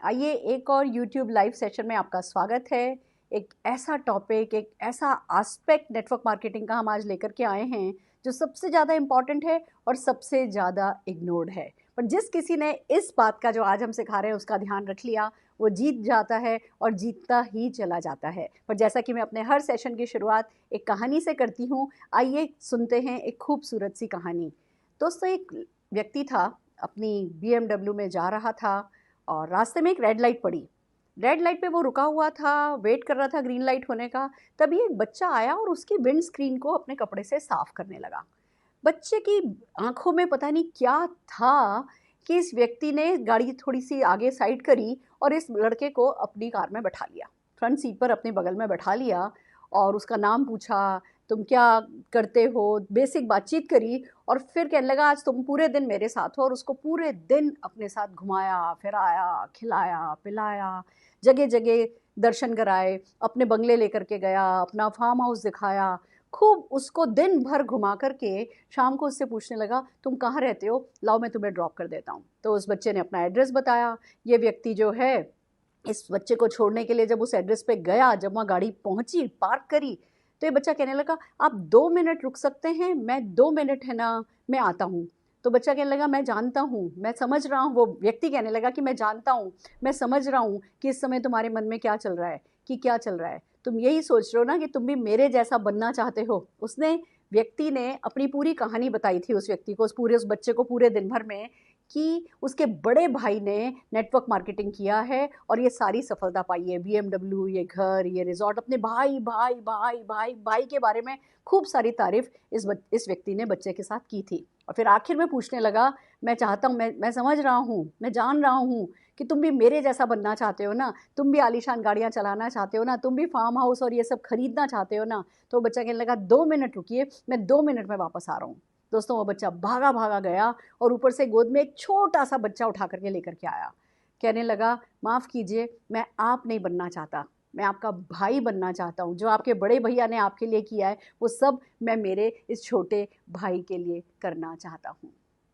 आइए एक और YouTube लाइव सेशन में आपका स्वागत है। एक ऐसा टॉपिक, एक ऐसा एस्पेक्ट नेटवर्क मार्केटिंग का हम आज लेकर के आए हैं जो सबसे ज़्यादा इम्पॉर्टेंट है और सबसे ज़्यादा इग्नोर्ड है। पर जिस किसी ने इस बात का जो आज हम सिखा रहे हैं उसका ध्यान रख लिया, वो जीत जाता है और जीतता ही चला जाता है। पर जैसा कि मैं अपने हर सेशन की शुरुआत एक कहानी से करती हूँ, आइए सुनते हैं एक खूबसूरत सी कहानी। दोस्तों, एक व्यक्ति था, अपनी BMW में जा रहा था और रास्ते में एक रेड लाइट पड़ी। रेड लाइट पे वो रुका हुआ था, वेट कर रहा था ग्रीन लाइट होने का। तभी एक बच्चा आया और उसकी विंड स्क्रीन को अपने कपड़े से साफ करने लगा। बच्चे की आंखों में पता नहीं क्या था कि इस व्यक्ति ने गाड़ी थोड़ी सी आगे साइड करी और इस लड़के को अपनी कार में बैठा लिया, फ्रंट सीट पर अपने बगल में बैठा लिया और उसका नाम पूछा, तुम क्या करते हो, बेसिक बातचीत करी और फिर कहने लगा आज तुम पूरे दिन मेरे साथ हो। और उसको पूरे दिन अपने साथ घुमाया फिराया, खिलाया पिलाया, जगह जगह दर्शन कराए, अपने बंगले लेकर के गया, अपना फार्म हाउस दिखाया, खूब उसको दिन भर घुमा करके शाम को उससे पूछने लगा तुम कहाँ रहते हो, लाओ मैं तुम्हें ड्रॉप कर देता हूँ। तो उस बच्चे ने अपना एड्रेस बताया। ये व्यक्ति जो है इस बच्चे को छोड़ने के लिए जब उस एड्रेस पे गया, जब वहाँ गाड़ी पहुँची, पार्क करी, तो ये बच्चा कहने लगा आप 2 मिनट रुक सकते हैं, मैं 2 मिनट है ना, मैं आता हूँ। तो बच्चा कहने लगा मैं जानता हूँ, मैं समझ रहा हूँ। वो व्यक्ति कहने लगा कि मैं जानता हूँ, मैं समझ रहा हूँ कि इस समय तुम्हारे मन में क्या चल रहा है, कि क्या चल रहा है, तुम यही सोच रहे हो ना कि तुम भी मेरे जैसा बनना चाहते हो। उसने व्यक्ति ने अपनी पूरी कहानी बताई थी उस व्यक्ति को, उस बच्चे को पूरे दिन भर में, कि उसके बड़े भाई ने नेटवर्क मार्केटिंग किया है और ये सारी सफलता पाई है। BMW, ये घर, ये रिजॉर्ट, अपने भाई भाई भाई भाई भाई के बारे में खूब सारी तारीफ इस व्यक्ति ने बच्चे के साथ की थी। और फिर आखिर में पूछने लगा मैं चाहता हूँ, मैं समझ रहा हूँ, मैं जान रहा हूँ कि तुम भी मेरे जैसा बनना चाहते हो ना, तुम भी आलीशान गाड़ियाँ चलाना चाहते हो ना, तुम भी फार्म हाउस और ये सब खरीदना चाहते हो ना। तो बच्चा कहने लगा 2 मिनट रुकिए, मैं 2 मिनट में वापस आ रहा हूँ। दोस्तों, वो बच्चा भागा भागा गया और ऊपर से गोद में एक छोटा सा बच्चा उठा करके लेकर के आया। कहने लगा माफ़ कीजिए, मैं आप नहीं बनना चाहता, मैं आपका भाई बनना चाहता हूँ। जो आपके बड़े भैया ने आपके लिए किया है वो सब मैं मेरे इस छोटे भाई के लिए करना चाहता हूँ।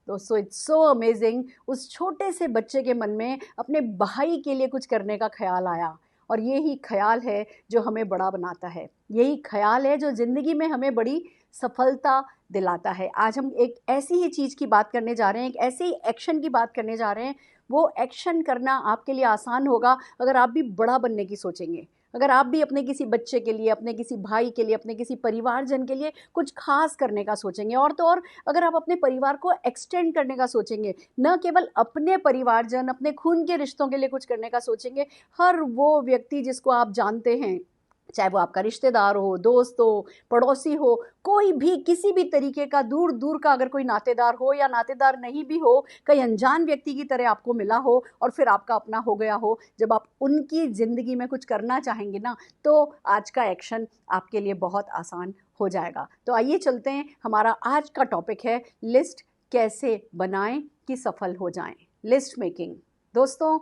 दोस्तों, इट्स सो अमेजिंग, उस छोटे से बच्चे के मन में अपने भाई के लिए कुछ करने का ख्याल आया। और यही ख्याल है जो हमें बड़ा बनाता है, यही ख्याल है जो ज़िंदगी में हमें बड़ी सफलता दिलाता है। आज हम एक ऐसी ही चीज़ की बात करने जा रहे हैं, एक ऐसे ही एक्शन की बात करने जा रहे हैं। वो एक्शन करना आपके लिए आसान होगा अगर आप भी बड़ा बनने की सोचेंगे, अगर आप भी अपने किसी बच्चे के लिए, अपने किसी भाई के लिए, अपने किसी परिवारजन के लिए कुछ खास करने का सोचेंगे। और तो और अगर आप अपने परिवार को एक्सटेंड करने का सोचेंगे, न केवल अपने परिवारजन, अपने खून के रिश्तों के लिए कुछ करने का सोचेंगे, हर वो व्यक्ति जिसको आप जानते हैं, चाहे वो आपका रिश्तेदार हो, दोस्त हो, पड़ोसी हो, कोई भी किसी भी तरीके का दूर दूर का अगर कोई नातेदार हो या नातेदार नहीं भी हो, कई अनजान व्यक्ति की तरह आपको मिला हो और फिर आपका अपना हो गया हो, जब आप उनकी ज़िंदगी में कुछ करना चाहेंगे ना, तो आज का एक्शन आपके लिए बहुत आसान हो जाएगा। तो आइए चलते हैं, हमारा आज का टॉपिक है लिस्ट कैसे बनाएं कि सफल हो जाएं, लिस्ट मेकिंग। दोस्तों,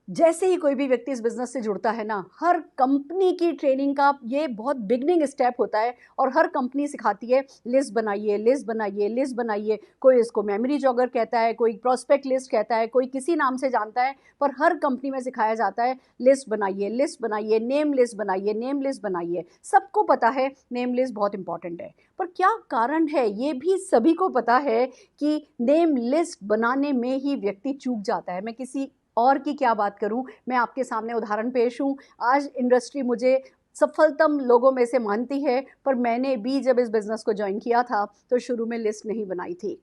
जैसे ही कोई भी व्यक्ति इस बिज़नेस से जुड़ता है ना, हर कंपनी की ट्रेनिंग का ये बहुत बिगनिंग स्टेप होता है और हर कंपनी सिखाती है लिस्ट बनाइए, लिस्ट बनाइए, लिस्ट बनाइए। कोई इसको मेमोरी जॉगर कहता है, कोई प्रॉस्पेक्ट लिस्ट कहता है, कोई किसी नाम से जानता है, पर हर कंपनी में सिखाया जाता है लिस्ट बनाइए, लिस्ट बनाइए, नेम लिस्ट बनाइए, नेम लिस्ट बनाइए। सबको पता है नेम लिस्ट बहुत इंपॉर्टेंट है, पर क्या कारण है ये भी सभी को पता है कि नेम लिस्ट बनाने में ही व्यक्ति चूक जाता है। मैं किसी और की क्या बात करूं, मैं आपके सामने उदाहरण पेश हूं। आज इंडस्ट्री मुझे सफलतम लोगों में से मानती है, पर मैंने भी जब इस बिज़नेस को ज्वाइन किया था तो शुरू में लिस्ट नहीं बनाई थी,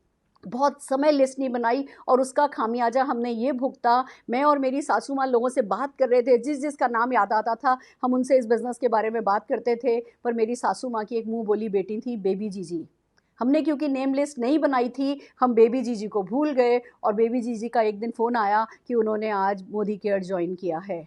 बहुत समय लिस्ट नहीं बनाई और उसका खामियाजा हमने ये भुगता। मैं और मेरी सासू माँ लोगों से बात कर रहे थे, जिस जिसका नाम याद आता था हम उनसे इस बिज़नेस के बारे में बात करते थे, पर मेरी सासू माँ की एक मुँह बोली बेटी थी, बेबी जीजी। हमने क्योंकि नेम लिस्ट नहीं बनाई थी, हम बेबी जीजी को भूल गए और बेबी जीजी का एक दिन फ़ोन आया कि उन्होंने आज मोदी केयर ज्वाइन किया है।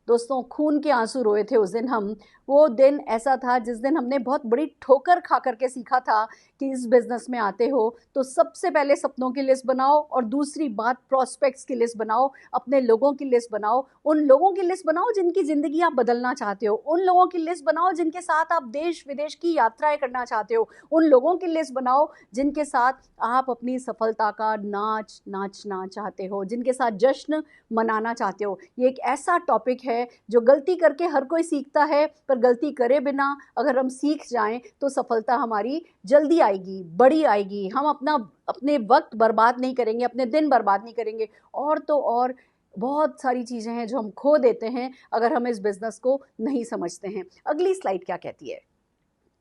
दोस्तों खून के आंसू रोए थे उस दिन हम। वो दिन ऐसा था जिस दिन हमने बहुत बड़ी ठोकर खा करके सीखा था कि इस बिजनेस में आते हो तो सबसे पहले सपनों की लिस्ट बनाओ, और दूसरी बात प्रॉस्पेक्ट्स की लिस्ट बनाओ, अपने लोगों की लिस्ट बनाओ, उन लोगों की लिस्ट बनाओ जिनकी ज़िंदगी आप बदलना चाहते हो, उन लोगों की लिस्ट बनाओ जिनके साथ आप देश विदेश की यात्राएं करना चाहते हो, उन लोगों की लिस्ट बनाओ जिनके साथ आप अपनी सफलता का नाचना चाहते हो, जिनके साथ जश्न मनाना चाहते हो। ये एक ऐसा टॉपिक है जो गलती करके हर कोई सीखता है, पर गलती करे बिना अगर हम सीख जाएं तो सफलता हमारी जल्दी आएगी, बड़ी आएगी। हम अपने वक्त बर्बाद नहीं करेंगे, अपने दिन बर्बाद नहीं करेंगे, और तो और बहुत सारी चीज़ें हैं जो हम खो देते हैं अगर हम इस बिज़नेस को नहीं समझते हैं। अगली स्लाइड क्या कहती है?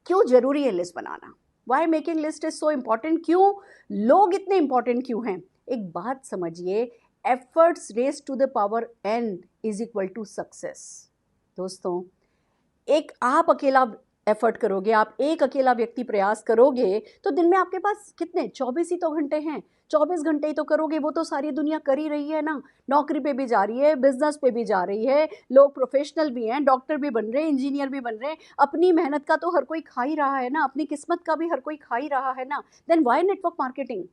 क्यों ज़रूरी है लिस्ट बनाना? Why making list is so important? क्यों लोग इतने इम्पॉर्टेंट क्यों हैं? एक बात समझिए, efforts raise to the power n is equal to success. दोस्तों एक आप अकेला एफर्ट करोगे, आप एक अकेला व्यक्ति प्रयास करोगे तो दिन में आपके पास कितने 24 ही तो घंटे हैं, 24 घंटे ही तो करोगे। वो तो सारी दुनिया कर ही रही है ना, नौकरी पे भी जा रही है, बिजनेस पे भी जा रही है, लोग प्रोफेशनल भी हैं, डॉक्टर भी बन रहे हैं, इंजीनियर भी बन रहे हैं। अपनी मेहनत का तो हर कोई खा ही रहा है ना, अपनी किस्मत का भी हर कोई खा ही रहा है ना। Then why network marketing?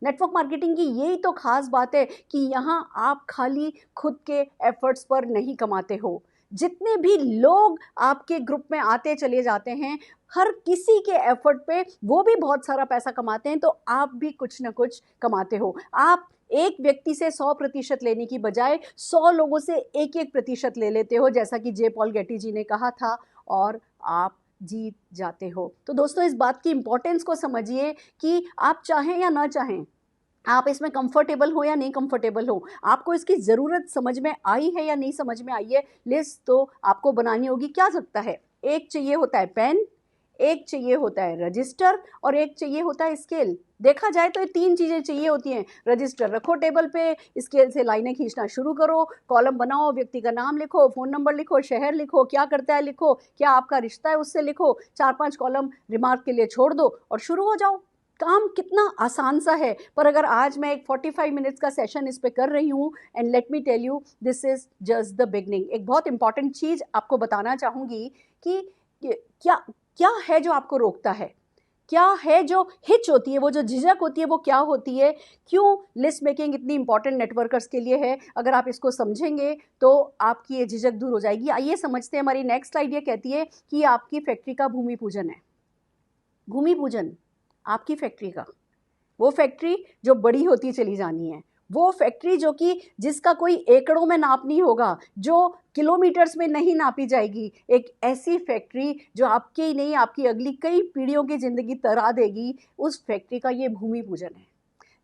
Network marketing की यही तो खास बात है कि यहाँ आप खाली खुद के एफर्ट्स पर नहीं कमाते हो। जितने भी लोग आपके ग्रुप में आते चले जाते हैं, हर किसी के एफर्ट पे वो भी बहुत सारा पैसा कमाते हैं, तो आप भी कुछ ना कुछ कमाते हो। आप एक व्यक्ति से 100% लेने की बजाय 100 लोगों से 1-1% ले लेते हो, जैसा कि जे पॉल गेटी जी ने कहा था, और आप जीत जाते हो। तो दोस्तों इस बात की इंपॉर्टेंस को समझिए कि आप चाहें या ना चाहें, आप इसमें कंफर्टेबल हो या नहीं कंफर्टेबल हो, आपको इसकी ज़रूरत समझ में आई है या नहीं समझ में आई है, लिस्ट तो आपको बनानी होगी। क्या सकता है? एक चाहिए होता है पेन, एक चाहिए होता है रजिस्टर, और एक चाहिए होता है स्केल। देखा जाए तो ये 3 चीज़ें चाहिए होती हैं। रजिस्टर रखो टेबल पे, स्केल से लाइनें खींचना शुरू करो, कॉलम बनाओ, व्यक्ति का नाम लिखो, फ़ोन नंबर लिखो, शहर लिखो, क्या करता है लिखो, क्या आपका रिश्ता है उससे लिखो, 4-5 कॉलम रिमार्क के लिए छोड़ दो और शुरू हो जाओ। काम कितना आसान सा है। पर अगर आज मैं एक 45 मिनट्स का सेशन इस पे कर रही हूँ, and let me tell you this is just the beginning. एक बहुत इंपॉर्टेंट चीज़ आपको बताना चाहूँगी कि क्या क्या है जो आपको रोकता है, क्या है जो हिच होती है, वो जो झिझक होती है वो क्या होती है, क्यों लिस्ट मेकिंग इतनी इंपॉर्टेंट नेटवर्कर्स के लिए है। अगर आप इसको समझेंगे तो आपकी ये झिझक दूर हो जाएगी। आइए समझते हैं। हमारी नेक्स्ट स्लाइड ये कहती है कि आपकी फैक्ट्री का भूमि पूजन है। भूमि पूजन आपकी फैक्ट्री का, वो फैक्ट्री जो बड़ी होती चली जानी है, वो फैक्ट्री जो कि जिसका कोई एकड़ों में नाप नहीं होगा, जो किलोमीटर्स में नहीं नापी जाएगी, एक ऐसी फैक्ट्री जो आपके ही नहीं आपकी अगली कई पीढ़ियों की ज़िंदगी तरा देगी, उस फैक्ट्री का ये भूमि पूजन है।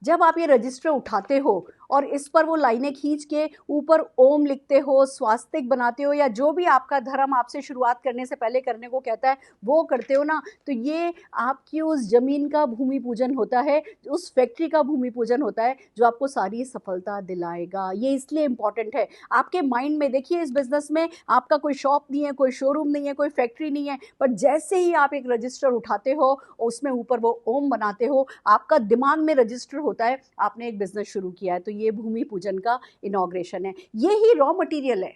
जब आप ये रजिस्टर उठाते हो और इस पर वो लाइनें खींच के ऊपर ओम लिखते हो, स्वास्तिक बनाते हो, या जो भी आपका धर्म आपसे शुरुआत करने से पहले करने को कहता है वो करते हो ना, तो ये आपकी उस ज़मीन का भूमि पूजन होता है, उस फैक्ट्री का भूमि पूजन होता है जो आपको सारी सफलता दिलाएगा। ये इसलिए इम्पॉर्टेंट है आपके माइंड में। देखिए इस बिज़नेस में आपका कोई शॉप नहीं है, कोई शोरूम नहीं है, कोई फैक्ट्री नहीं है, पर जैसे ही आप एक रजिस्टर उठाते हो, उसमें ऊपर वो ओम बनाते हो, आपका दिमाग में रजिस्टर होता है आपने एक बिजनेस शुरू किया है। तो ये भूमि पूजन का इनॉग्रेशन है। ये ही रॉ मटेरियल है।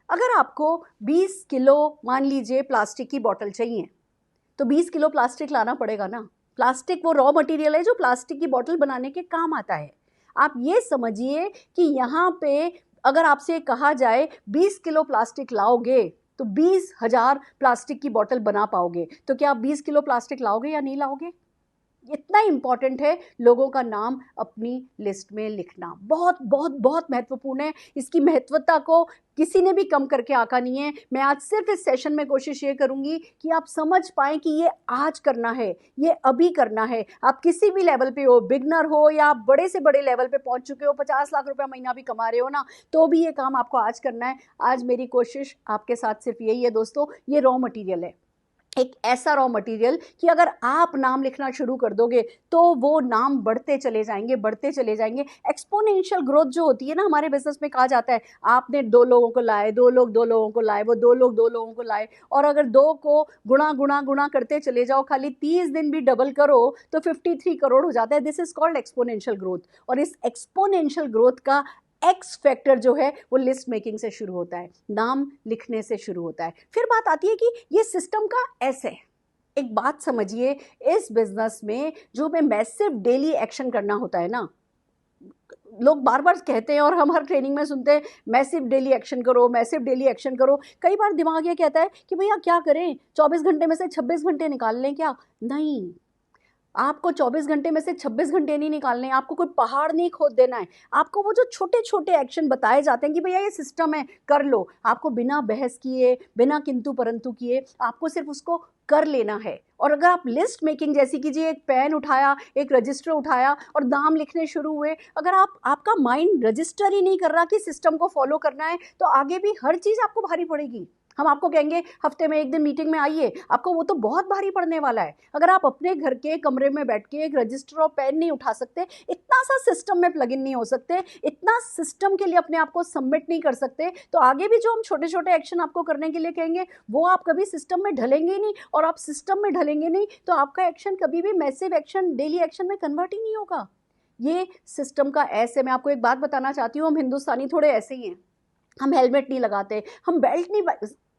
अगर आपको 20 किलो मान लीजिए प्लास्टिक की बोतल चाहिए, तो 20 किलो प्लास्टिक लाना पड़ेगा ना। प्लास्टिक वो रॉ मटेरियल है जो प्लास्टिक की बोतल बनाने के काम आता है। आप ये समझिए कि यहाँ पे अगर आपसे कहा जाए 20 किलो प्लास्टिक लाओगे तो 20,000 प्लास्टिक की बोतल बना पाओगे, तो क्या आप 20 किलो प्लास्टिक लाओगे या नहीं लाओगे? इतना इम्पॉर्टेंट है लोगों का नाम अपनी लिस्ट में लिखना। बहुत बहुत बहुत महत्वपूर्ण है। इसकी महत्वता को किसी ने भी कम करके आंका नहीं है। मैं आज सिर्फ इस सेशन में कोशिश ये करूंगी कि आप समझ पाएं कि ये आज करना है, ये अभी करना है। आप किसी भी लेवल पे हो, बिगनर हो या आप बड़े से बड़े लेवल पे पहुंच चुके हो, 50 लाख रुपया महीना भी कमा रहे हो ना, तो भी ये काम आपको आज करना है। आज मेरी कोशिश आपके साथ सिर्फ यही है दोस्तों, ये रॉ मटीरियल है, एक ऐसा रॉ मटेरियल कि अगर आप नाम लिखना शुरू कर दोगे तो वो नाम बढ़ते चले जाएंगे, बढ़ते चले जाएंगे। एक्सपोनेंशियल ग्रोथ जो होती है ना हमारे बिजनेस में, कहा जाता है आपने 2 लोगों को लाए, 2 लोग 2 लोगों को लाए, वो 2 लोग 2 लोगों को लाए, और अगर 2 को गुणा गुणा गुणा करते चले जाओ, खाली 30 दिन भी डबल करो तो 53 करोड़ हो जाता है। This is called exponential growth. और इस एक्सपोनेंशियल ग्रोथ का एक्स फैक्टर जो है वो लिस्ट मेकिंग से शुरू होता है, नाम लिखने से शुरू होता है। फिर बात आती है कि ये सिस्टम का एस है। एक बात समझिए, इस बिजनेस में जो हमें मैसिव डेली एक्शन करना होता है ना, लोग बार बार कहते हैं और हम हर ट्रेनिंग में सुनते हैं मैसिव डेली एक्शन करो, मैसिव डेली एक्शन करो। कई बार दिमाग ये कहता है कि भैया क्या करें, 24 घंटे में से 26 घंटे निकाल लें क्या? नहीं, आपको 24 घंटे में से 26 घंटे नहीं निकालने, आपको कोई पहाड़ नहीं खोद देना है। आपको वो जो छोटे छोटे एक्शन बताए जाते हैं कि भैया ये सिस्टम है, कर लो, आपको बिना बहस किए, बिना किंतु परंतु किए, आपको सिर्फ उसको कर लेना है। और अगर आप लिस्ट मेकिंग जैसी कीजिए, एक पेन उठाया, एक रजिस्टर उठाया और नाम लिखने शुरू हुए, अगर आपका माइंड रजिस्टर ही नहीं कर रहा कि सिस्टम को फॉलो करना है, तो आगे भी हर चीज़ आपको भारी पड़ेगी। हम आपको कहेंगे हफ्ते में एक दिन मीटिंग में आइए, आपको वो तो बहुत भारी पड़ने वाला है। अगर आप अपने घर के कमरे में बैठ के एक रजिस्टर और पेन नहीं उठा सकते, इतना सा सिस्टम में प्लग इन नहीं हो सकते, इतना सिस्टम के लिए अपने आप को सबमिट नहीं कर सकते, तो आगे भी जो हम छोटे छोटे एक्शन आपको करने के लिए कहेंगे वो आप कभी सिस्टम में ढलेंगे ही नहीं। और आप सिस्टम में ढलेंगे नहीं तो आपका एक्शन कभी भी मैसिव एक्शन, डेली एक्शन में कन्वर्ट ही नहीं होगा। ये सिस्टम का ऐसे, मैं आपको एक बात बताना चाहती हूँ, हम हिंदुस्तानी थोड़े ऐसे ही हैं। हम हेलमेट नहीं लगाते, हम बेल्ट नहीं,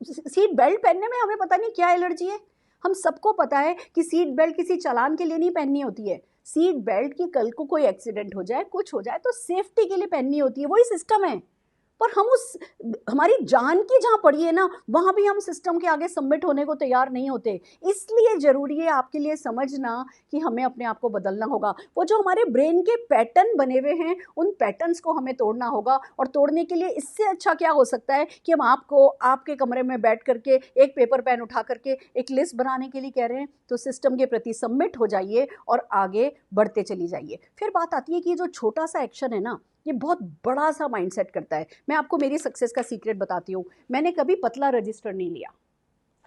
सीट बेल्ट पहनने में हमें पता नहीं क्या एलर्जी है। हम सबको पता है कि सीट बेल्ट किसी चालान के लिए नहीं पहननी होती है। सीट बेल्ट की कल को कोई एक्सीडेंट हो जाए, कुछ हो जाए तो सेफ्टी के लिए पहननी होती है, वही सिस्टम है। पर हम हमारी जान की जहाँ पड़ी है ना, वहाँ भी हम सिस्टम के आगे सबमिट होने को तैयार नहीं होते। इसलिए ज़रूरी है आपके लिए समझना कि हमें अपने आप को बदलना होगा। वो जो हमारे ब्रेन के पैटर्न बने हुए हैं, उन पैटर्न्स को हमें तोड़ना होगा। और तोड़ने के लिए इससे अच्छा क्या हो सकता है कि हम आपको आपके कमरे में बैठ करके एक पेपर पेन उठा करके एक लिस्ट बनाने के लिए कह रहे हैं। तो सिस्टम के प्रति सबमिट हो जाइए और आगे बढ़ते चली जाइए। फिर बात आती है कि जो छोटा सा एक्शन है ना, ये बहुत बड़ा सा माइंडसेट करता है। मैं आपको मेरी सक्सेस का सीक्रेट बताती हूँ। मैंने कभी पतला रजिस्टर नहीं लिया।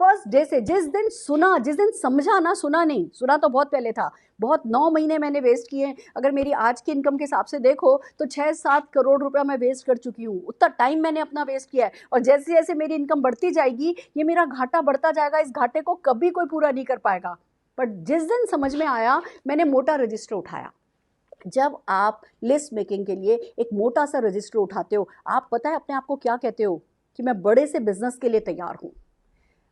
फर्स्ट डे से, जिस दिन सुना, जिस दिन समझा ना, सुना नहीं, सुना तो बहुत पहले था, बहुत 9 महीने मैंने वेस्ट किए। अगर मेरी आज की इनकम के हिसाब से देखो तो 6-7 करोड़ रुपया मैं वेस्ट कर चुकी हूँ। उतना टाइम मैंने अपना वेस्ट किया है। और जैसे जैसे मेरी इनकम बढ़ती जाएगी, ये मेरा घाटा बढ़ता जाएगा। इस घाटे को कभी कोई पूरा नहीं कर पाएगा। पर जिस दिन समझ में आया, मैंने मोटा रजिस्टर उठाया। जब आप लिस्ट मेकिंग के लिए एक मोटा सा रजिस्टर उठाते हो, आप पता है अपने आप को क्या कहते हो कि मैं बड़े से बिजनेस के लिए तैयार हूँ।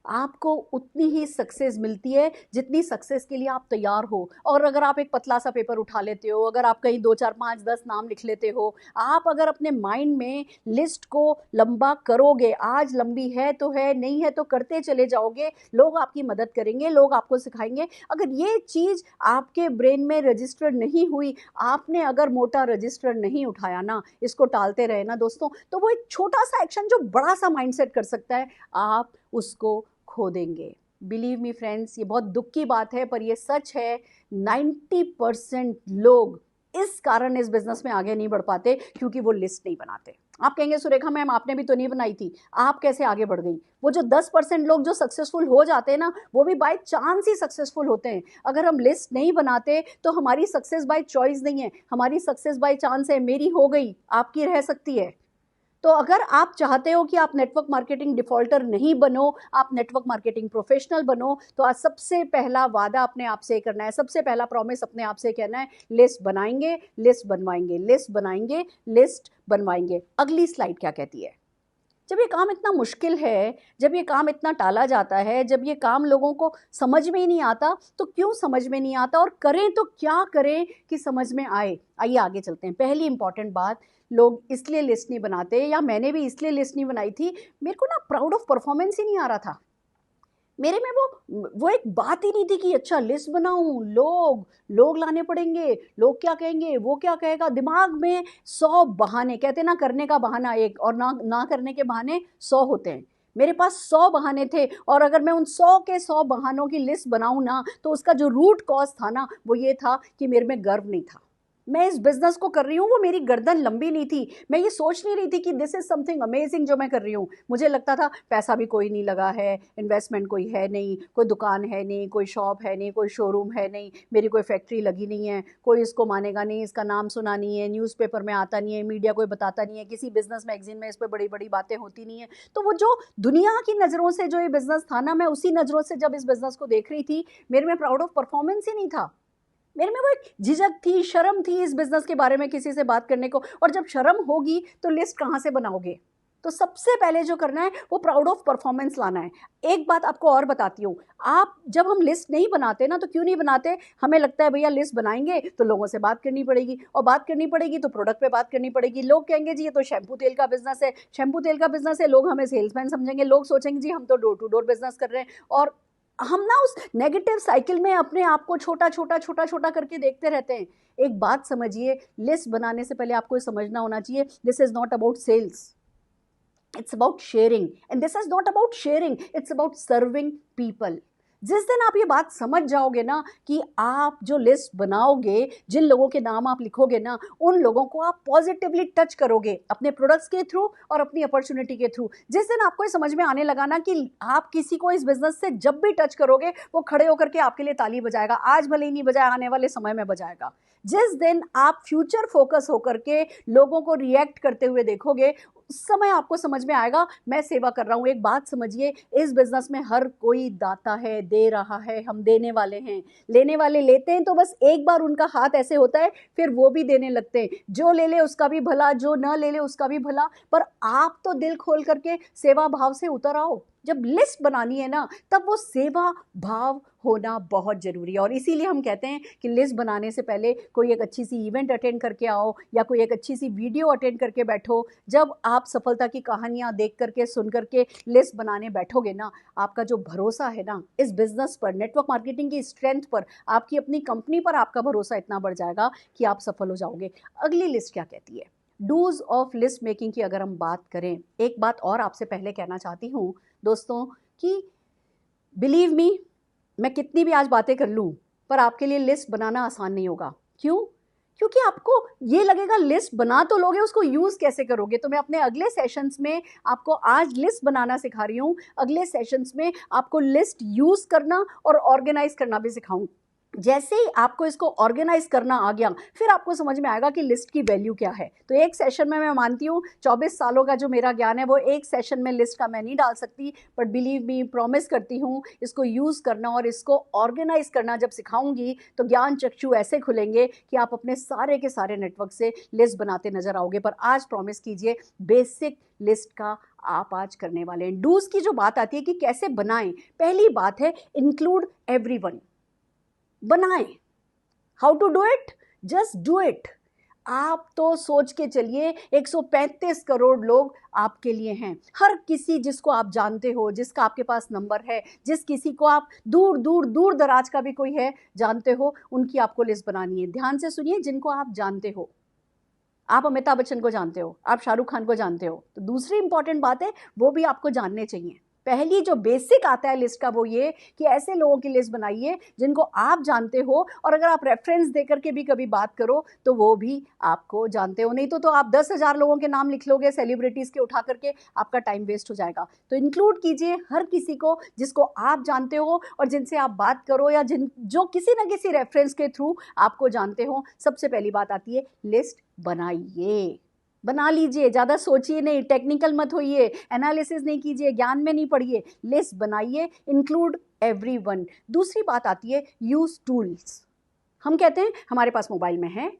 आपको उतनी ही सक्सेस मिलती है जितनी सक्सेस के लिए आप तैयार हो। और अगर आप एक पतला सा पेपर उठा लेते हो, अगर आप कहीं 2, 4, 5, 10 नाम लिख लेते हो, आप अगर अपने माइंड में लिस्ट को लंबा करोगे, आज लंबी है तो है, नहीं है तो करते चले जाओगे, लोग आपकी मदद करेंगे, लोग आपको सिखाएंगे। अगर ये चीज़ आपके ब्रेन में रजिस्टर नहीं हुई, आपने अगर मोटा रजिस्टर नहीं उठाया ना, इसको टालते रहे ना दोस्तों, तो वो एक छोटा सा एक्शन जो बड़ा सा माइंडसेट कर सकता है, आप उसको खो देंगे। बिलीव मी फ्रेंड्स, ये बहुत दुख की बात है पर ये सच है। 90% लोग इस कारण इस बिजनेस में आगे नहीं बढ़ पाते क्योंकि वो लिस्ट नहीं बनाते। आप कहेंगे सुरेखा मैम आपने भी तो नहीं बनाई थी, आप कैसे आगे बढ़ गई? वो जो 10% लोग जो सक्सेसफुल हो जाते हैं ना, वो भी बाय चांस ही सक्सेसफुल होते हैं। अगर हम लिस्ट नहीं बनाते तो हमारी सक्सेस बाय चॉइस नहीं है, हमारी सक्सेस बाय चांस है। मेरी हो गई, आपकी रह सकती है। तो अगर आप चाहते हो कि आप नेटवर्क मार्केटिंग डिफॉल्टर नहीं बनो, आप नेटवर्क मार्केटिंग प्रोफेशनल बनो, तो आज सबसे पहला वादा अपने आप से करना है, सबसे पहला प्रॉमिस अपने आप से कहना है, लिस्ट बनाएंगे, लिस्ट बनवाएंगे, लिस्ट बनाएंगे, लिस्ट बनवाएंगे। अगली स्लाइड क्या कहती है? जब ये काम इतना मुश्किल है, जब ये काम इतना टाला जाता है, जब ये काम लोगों को समझ में ही नहीं आता, तो क्यों समझ में नहीं आता और करें तो क्या करें कि समझ में आए? आइए आगे चलते हैं। पहली इंपॉर्टेंट बात, लोग इसलिए लिस्ट नहीं बनाते, या मैंने भी इसलिए लिस्ट नहीं बनाई थी, मेरे को ना प्राउड ऑफ परफॉर्मेंस ही नहीं आ रहा था। मेरे में वो एक बात ही नहीं थी कि अच्छा लिस्ट बनाऊं, लोग लाने पड़ेंगे, लोग क्या कहेंगे, वो क्या कहेगा। दिमाग में 100 बहाने, कहते ना करने का बहाना एक और ना करने के बहाने 100 होते हैं। मेरे पास 100 बहाने थे और अगर मैं उन 100 के 100 बहानों की लिस्ट बनाऊं ना, तो उसका जो रूट कॉज था ना, वो ये था कि मेरे में गर्व नहीं था। मैं इस बिजनेस को कर रही हूँ, वो मेरी गर्दन लंबी नहीं थी। मैं ये सोच नहीं रही थी कि दिस इज समथिंग अमेजिंग जो मैं कर रही हूँ। मुझे लगता था पैसा भी कोई नहीं लगा है, इन्वेस्टमेंट कोई है नहीं, कोई दुकान है नहीं, कोई शॉप है नहीं, कोई शोरूम है नहीं, मेरी कोई फैक्ट्री लगी नहीं है, कोई इसको मानेगा नहीं, इसका नाम सुना नहीं है, न्यूज़पेपर में आता नहीं है, मीडिया कोई बताता नहीं है, किसी बिजनेस मैगजीन में इस पर बड़ी बड़ी बातें होती नहीं है। तो वो जो दुनिया की नज़रों से जो ये बिजनेस था ना, मैं उसी नज़रों से जब इस बिजनेस को देख रही थी, मेरे में प्राउड ऑफ परफॉर्मेंस ही नहीं था। मेरे में वो एक झिझक थी, शर्म थी इस बिज़नेस के बारे में किसी से बात करने को, और जब शर्म होगी तो लिस्ट कहाँ से बनाओगे? तो सबसे पहले जो करना है वो प्राउड ऑफ परफॉर्मेंस लाना है। एक बात आपको और बताती हूँ, आप जब हम लिस्ट नहीं बनाते ना, तो क्यों नहीं बनाते? हमें लगता है भैया लिस्ट बनाएंगे तो लोगों से बात करनी पड़ेगी, और बात करनी पड़ेगी तो प्रोडक्ट पे बात करनी पड़ेगी। लोग कहेंगे जी ये तो शैम्पू तेल का बिजनेस है, शैम्पू तेल का बिजनेस है, लोग हमें सेल्समैन समझेंगे, लोग सोचेंगे जी हम तो डोर टू डोर बिजनेस कर रहे हैं। और हम ना उस नेगेटिव साइकिल में अपने आप को छोटा छोटा छोटा छोटा करके देखते रहते हैं। एक बात समझिए, लिस्ट बनाने से पहले आपको समझना होना चाहिए, this is not about sales, it's about sharing, and this is not about sharing, it's about serving people. जिस दिन आप ये बात समझ जाओगे ना कि आप जो लिस्ट बनाओगे, जिन लोगों के नाम आप लिखोगे ना, उन लोगों को आप पॉजिटिवली टच करोगे अपने प्रोडक्ट्स के थ्रू और अपनी अपॉर्चुनिटी के थ्रू। जिस दिन आपको ये समझ में आने लगा ना कि आप किसी को इस बिजनेस से जब भी टच करोगे वो खड़े होकर के आपके लिए ताली बजाएगा, आज भले ही नहीं बजाया, आने वाले समय में बजाएगा। जिस दिन आप फ्यूचर फोकस होकर के लोगों को रिएक्ट करते हुए देखोगे, उस समय आपको समझ में आएगा मैं सेवा कर रहा हूँ। एक बात समझिए, इस बिजनेस में हर कोई दाता है, दे रहा है, हम देने वाले हैं। लेने वाले लेते हैं तो बस एक बार उनका हाथ ऐसे होता है, फिर वो भी देने लगते हैं। जो ले ले उसका भी भला, जो न ले ले उसका भी भला, पर आप तो दिल खोल करके सेवा भाव से उतर आओ। जब लिस्ट बनानी है ना, तब वो सेवा भाव होना बहुत ज़रूरी है। और इसीलिए हम कहते हैं कि लिस्ट बनाने से पहले कोई एक अच्छी सी इवेंट अटेंड करके आओ, या कोई एक अच्छी सी वीडियो अटेंड करके बैठो। जब आप सफलता की कहानियाँ देख करके, सुन करके लिस्ट बनाने बैठोगे ना, आपका जो भरोसा है ना इस बिज़नेस पर, नेटवर्क मार्केटिंग की स्ट्रेंथ पर, आपकी अपनी कंपनी पर आपका भरोसा इतना बढ़ जाएगा कि आप सफल हो जाओगे। अगली लिस्ट क्या कहती है? डूज ऑफ लिस्ट मेकिंग की अगर हम बात करें, एक बात और आपसे पहले कहना चाहती हूँ दोस्तों कि बिलीव मी, मैं कितनी भी आज बातें कर लूँ पर आपके लिए लिस्ट बनाना आसान नहीं होगा। क्यों? क्योंकि आपको ये लगेगा लिस्ट बना तो लोगे, उसको यूज़ कैसे करोगे? तो मैं अपने अगले सेशंस में आपको आज लिस्ट बनाना सिखा रही हूँ, अगले सेशंस में आपको लिस्ट यूज़ करना और ऑर्गेनाइज करना भी सिखाऊँ। जैसे ही आपको इसको ऑर्गेनाइज करना आ गया, फिर आपको समझ में आएगा कि लिस्ट की वैल्यू क्या है। तो एक सेशन में मैं मानती हूँ 24 सालों का जो मेरा ज्ञान है वो एक सेशन में लिस्ट का मैं नहीं डाल सकती, बट बिलीव मी, प्रॉमिस करती हूँ इसको यूज़ करना और इसको ऑर्गेनाइज करना जब सिखाऊंगी तो ज्ञान चक्षु ऐसे खुलेंगे कि आप अपने सारे के सारे नेटवर्क से लिस्ट बनाते नजर आओगे। पर आज प्रॉमिस कीजिए, बेसिक लिस्ट का आप आज करने वाले हैं। डूज की जो बात आती है कि कैसे बनाएं, पहली बात है इंक्लूड एवरीवन। बनाएं। How to do it? Just do it. आप तो सोच के चलिए 135 करोड़ लोग आपके लिए हैं। हर किसी जिसको आप जानते हो, जिसका आपके पास नंबर है, जिस किसी को आप दूर दूर दूर दराज का भी कोई है जानते हो, उनकी आपको लिस्ट बनानी है। ध्यान से सुनिए, जिनको आप जानते हो। आप अमिताभ बच्चन को जानते हो, आप शाहरुख खान को जानते हो, तो दूसरी इंपॉर्टेंट बात है वो भी आपको जानने चाहिए। पहली जो बेसिक आता है लिस्ट का वो ये कि ऐसे लोगों की लिस्ट बनाइए जिनको आप जानते हो, और अगर आप रेफरेंस दे करके भी कभी बात करो तो वो भी आपको जानते हो। नहीं तो आप 10,000 लोगों के नाम लिख लोगे सेलिब्रिटीज़ के उठा करके, आपका टाइम वेस्ट हो जाएगा। तो इंक्लूड कीजिए हर किसी को जिसको आप जानते हो और जिनसे आप बात करो, या जो किसी न किसी रेफरेंस के थ्रू आपको जानते हो। सबसे पहली बात आती है लिस्ट बनाइए। बना लीजिए, ज़्यादा सोचिए नहीं, टेक्निकल मत होइए, एनालिसिस नहीं कीजिए, ज्ञान में नहीं पढ़िए, लिस्ट बनाइए, इंक्लूड एवरीवन। दूसरी बात आती है यूज टूल्स। हम कहते हैं हमारे पास मोबाइल में है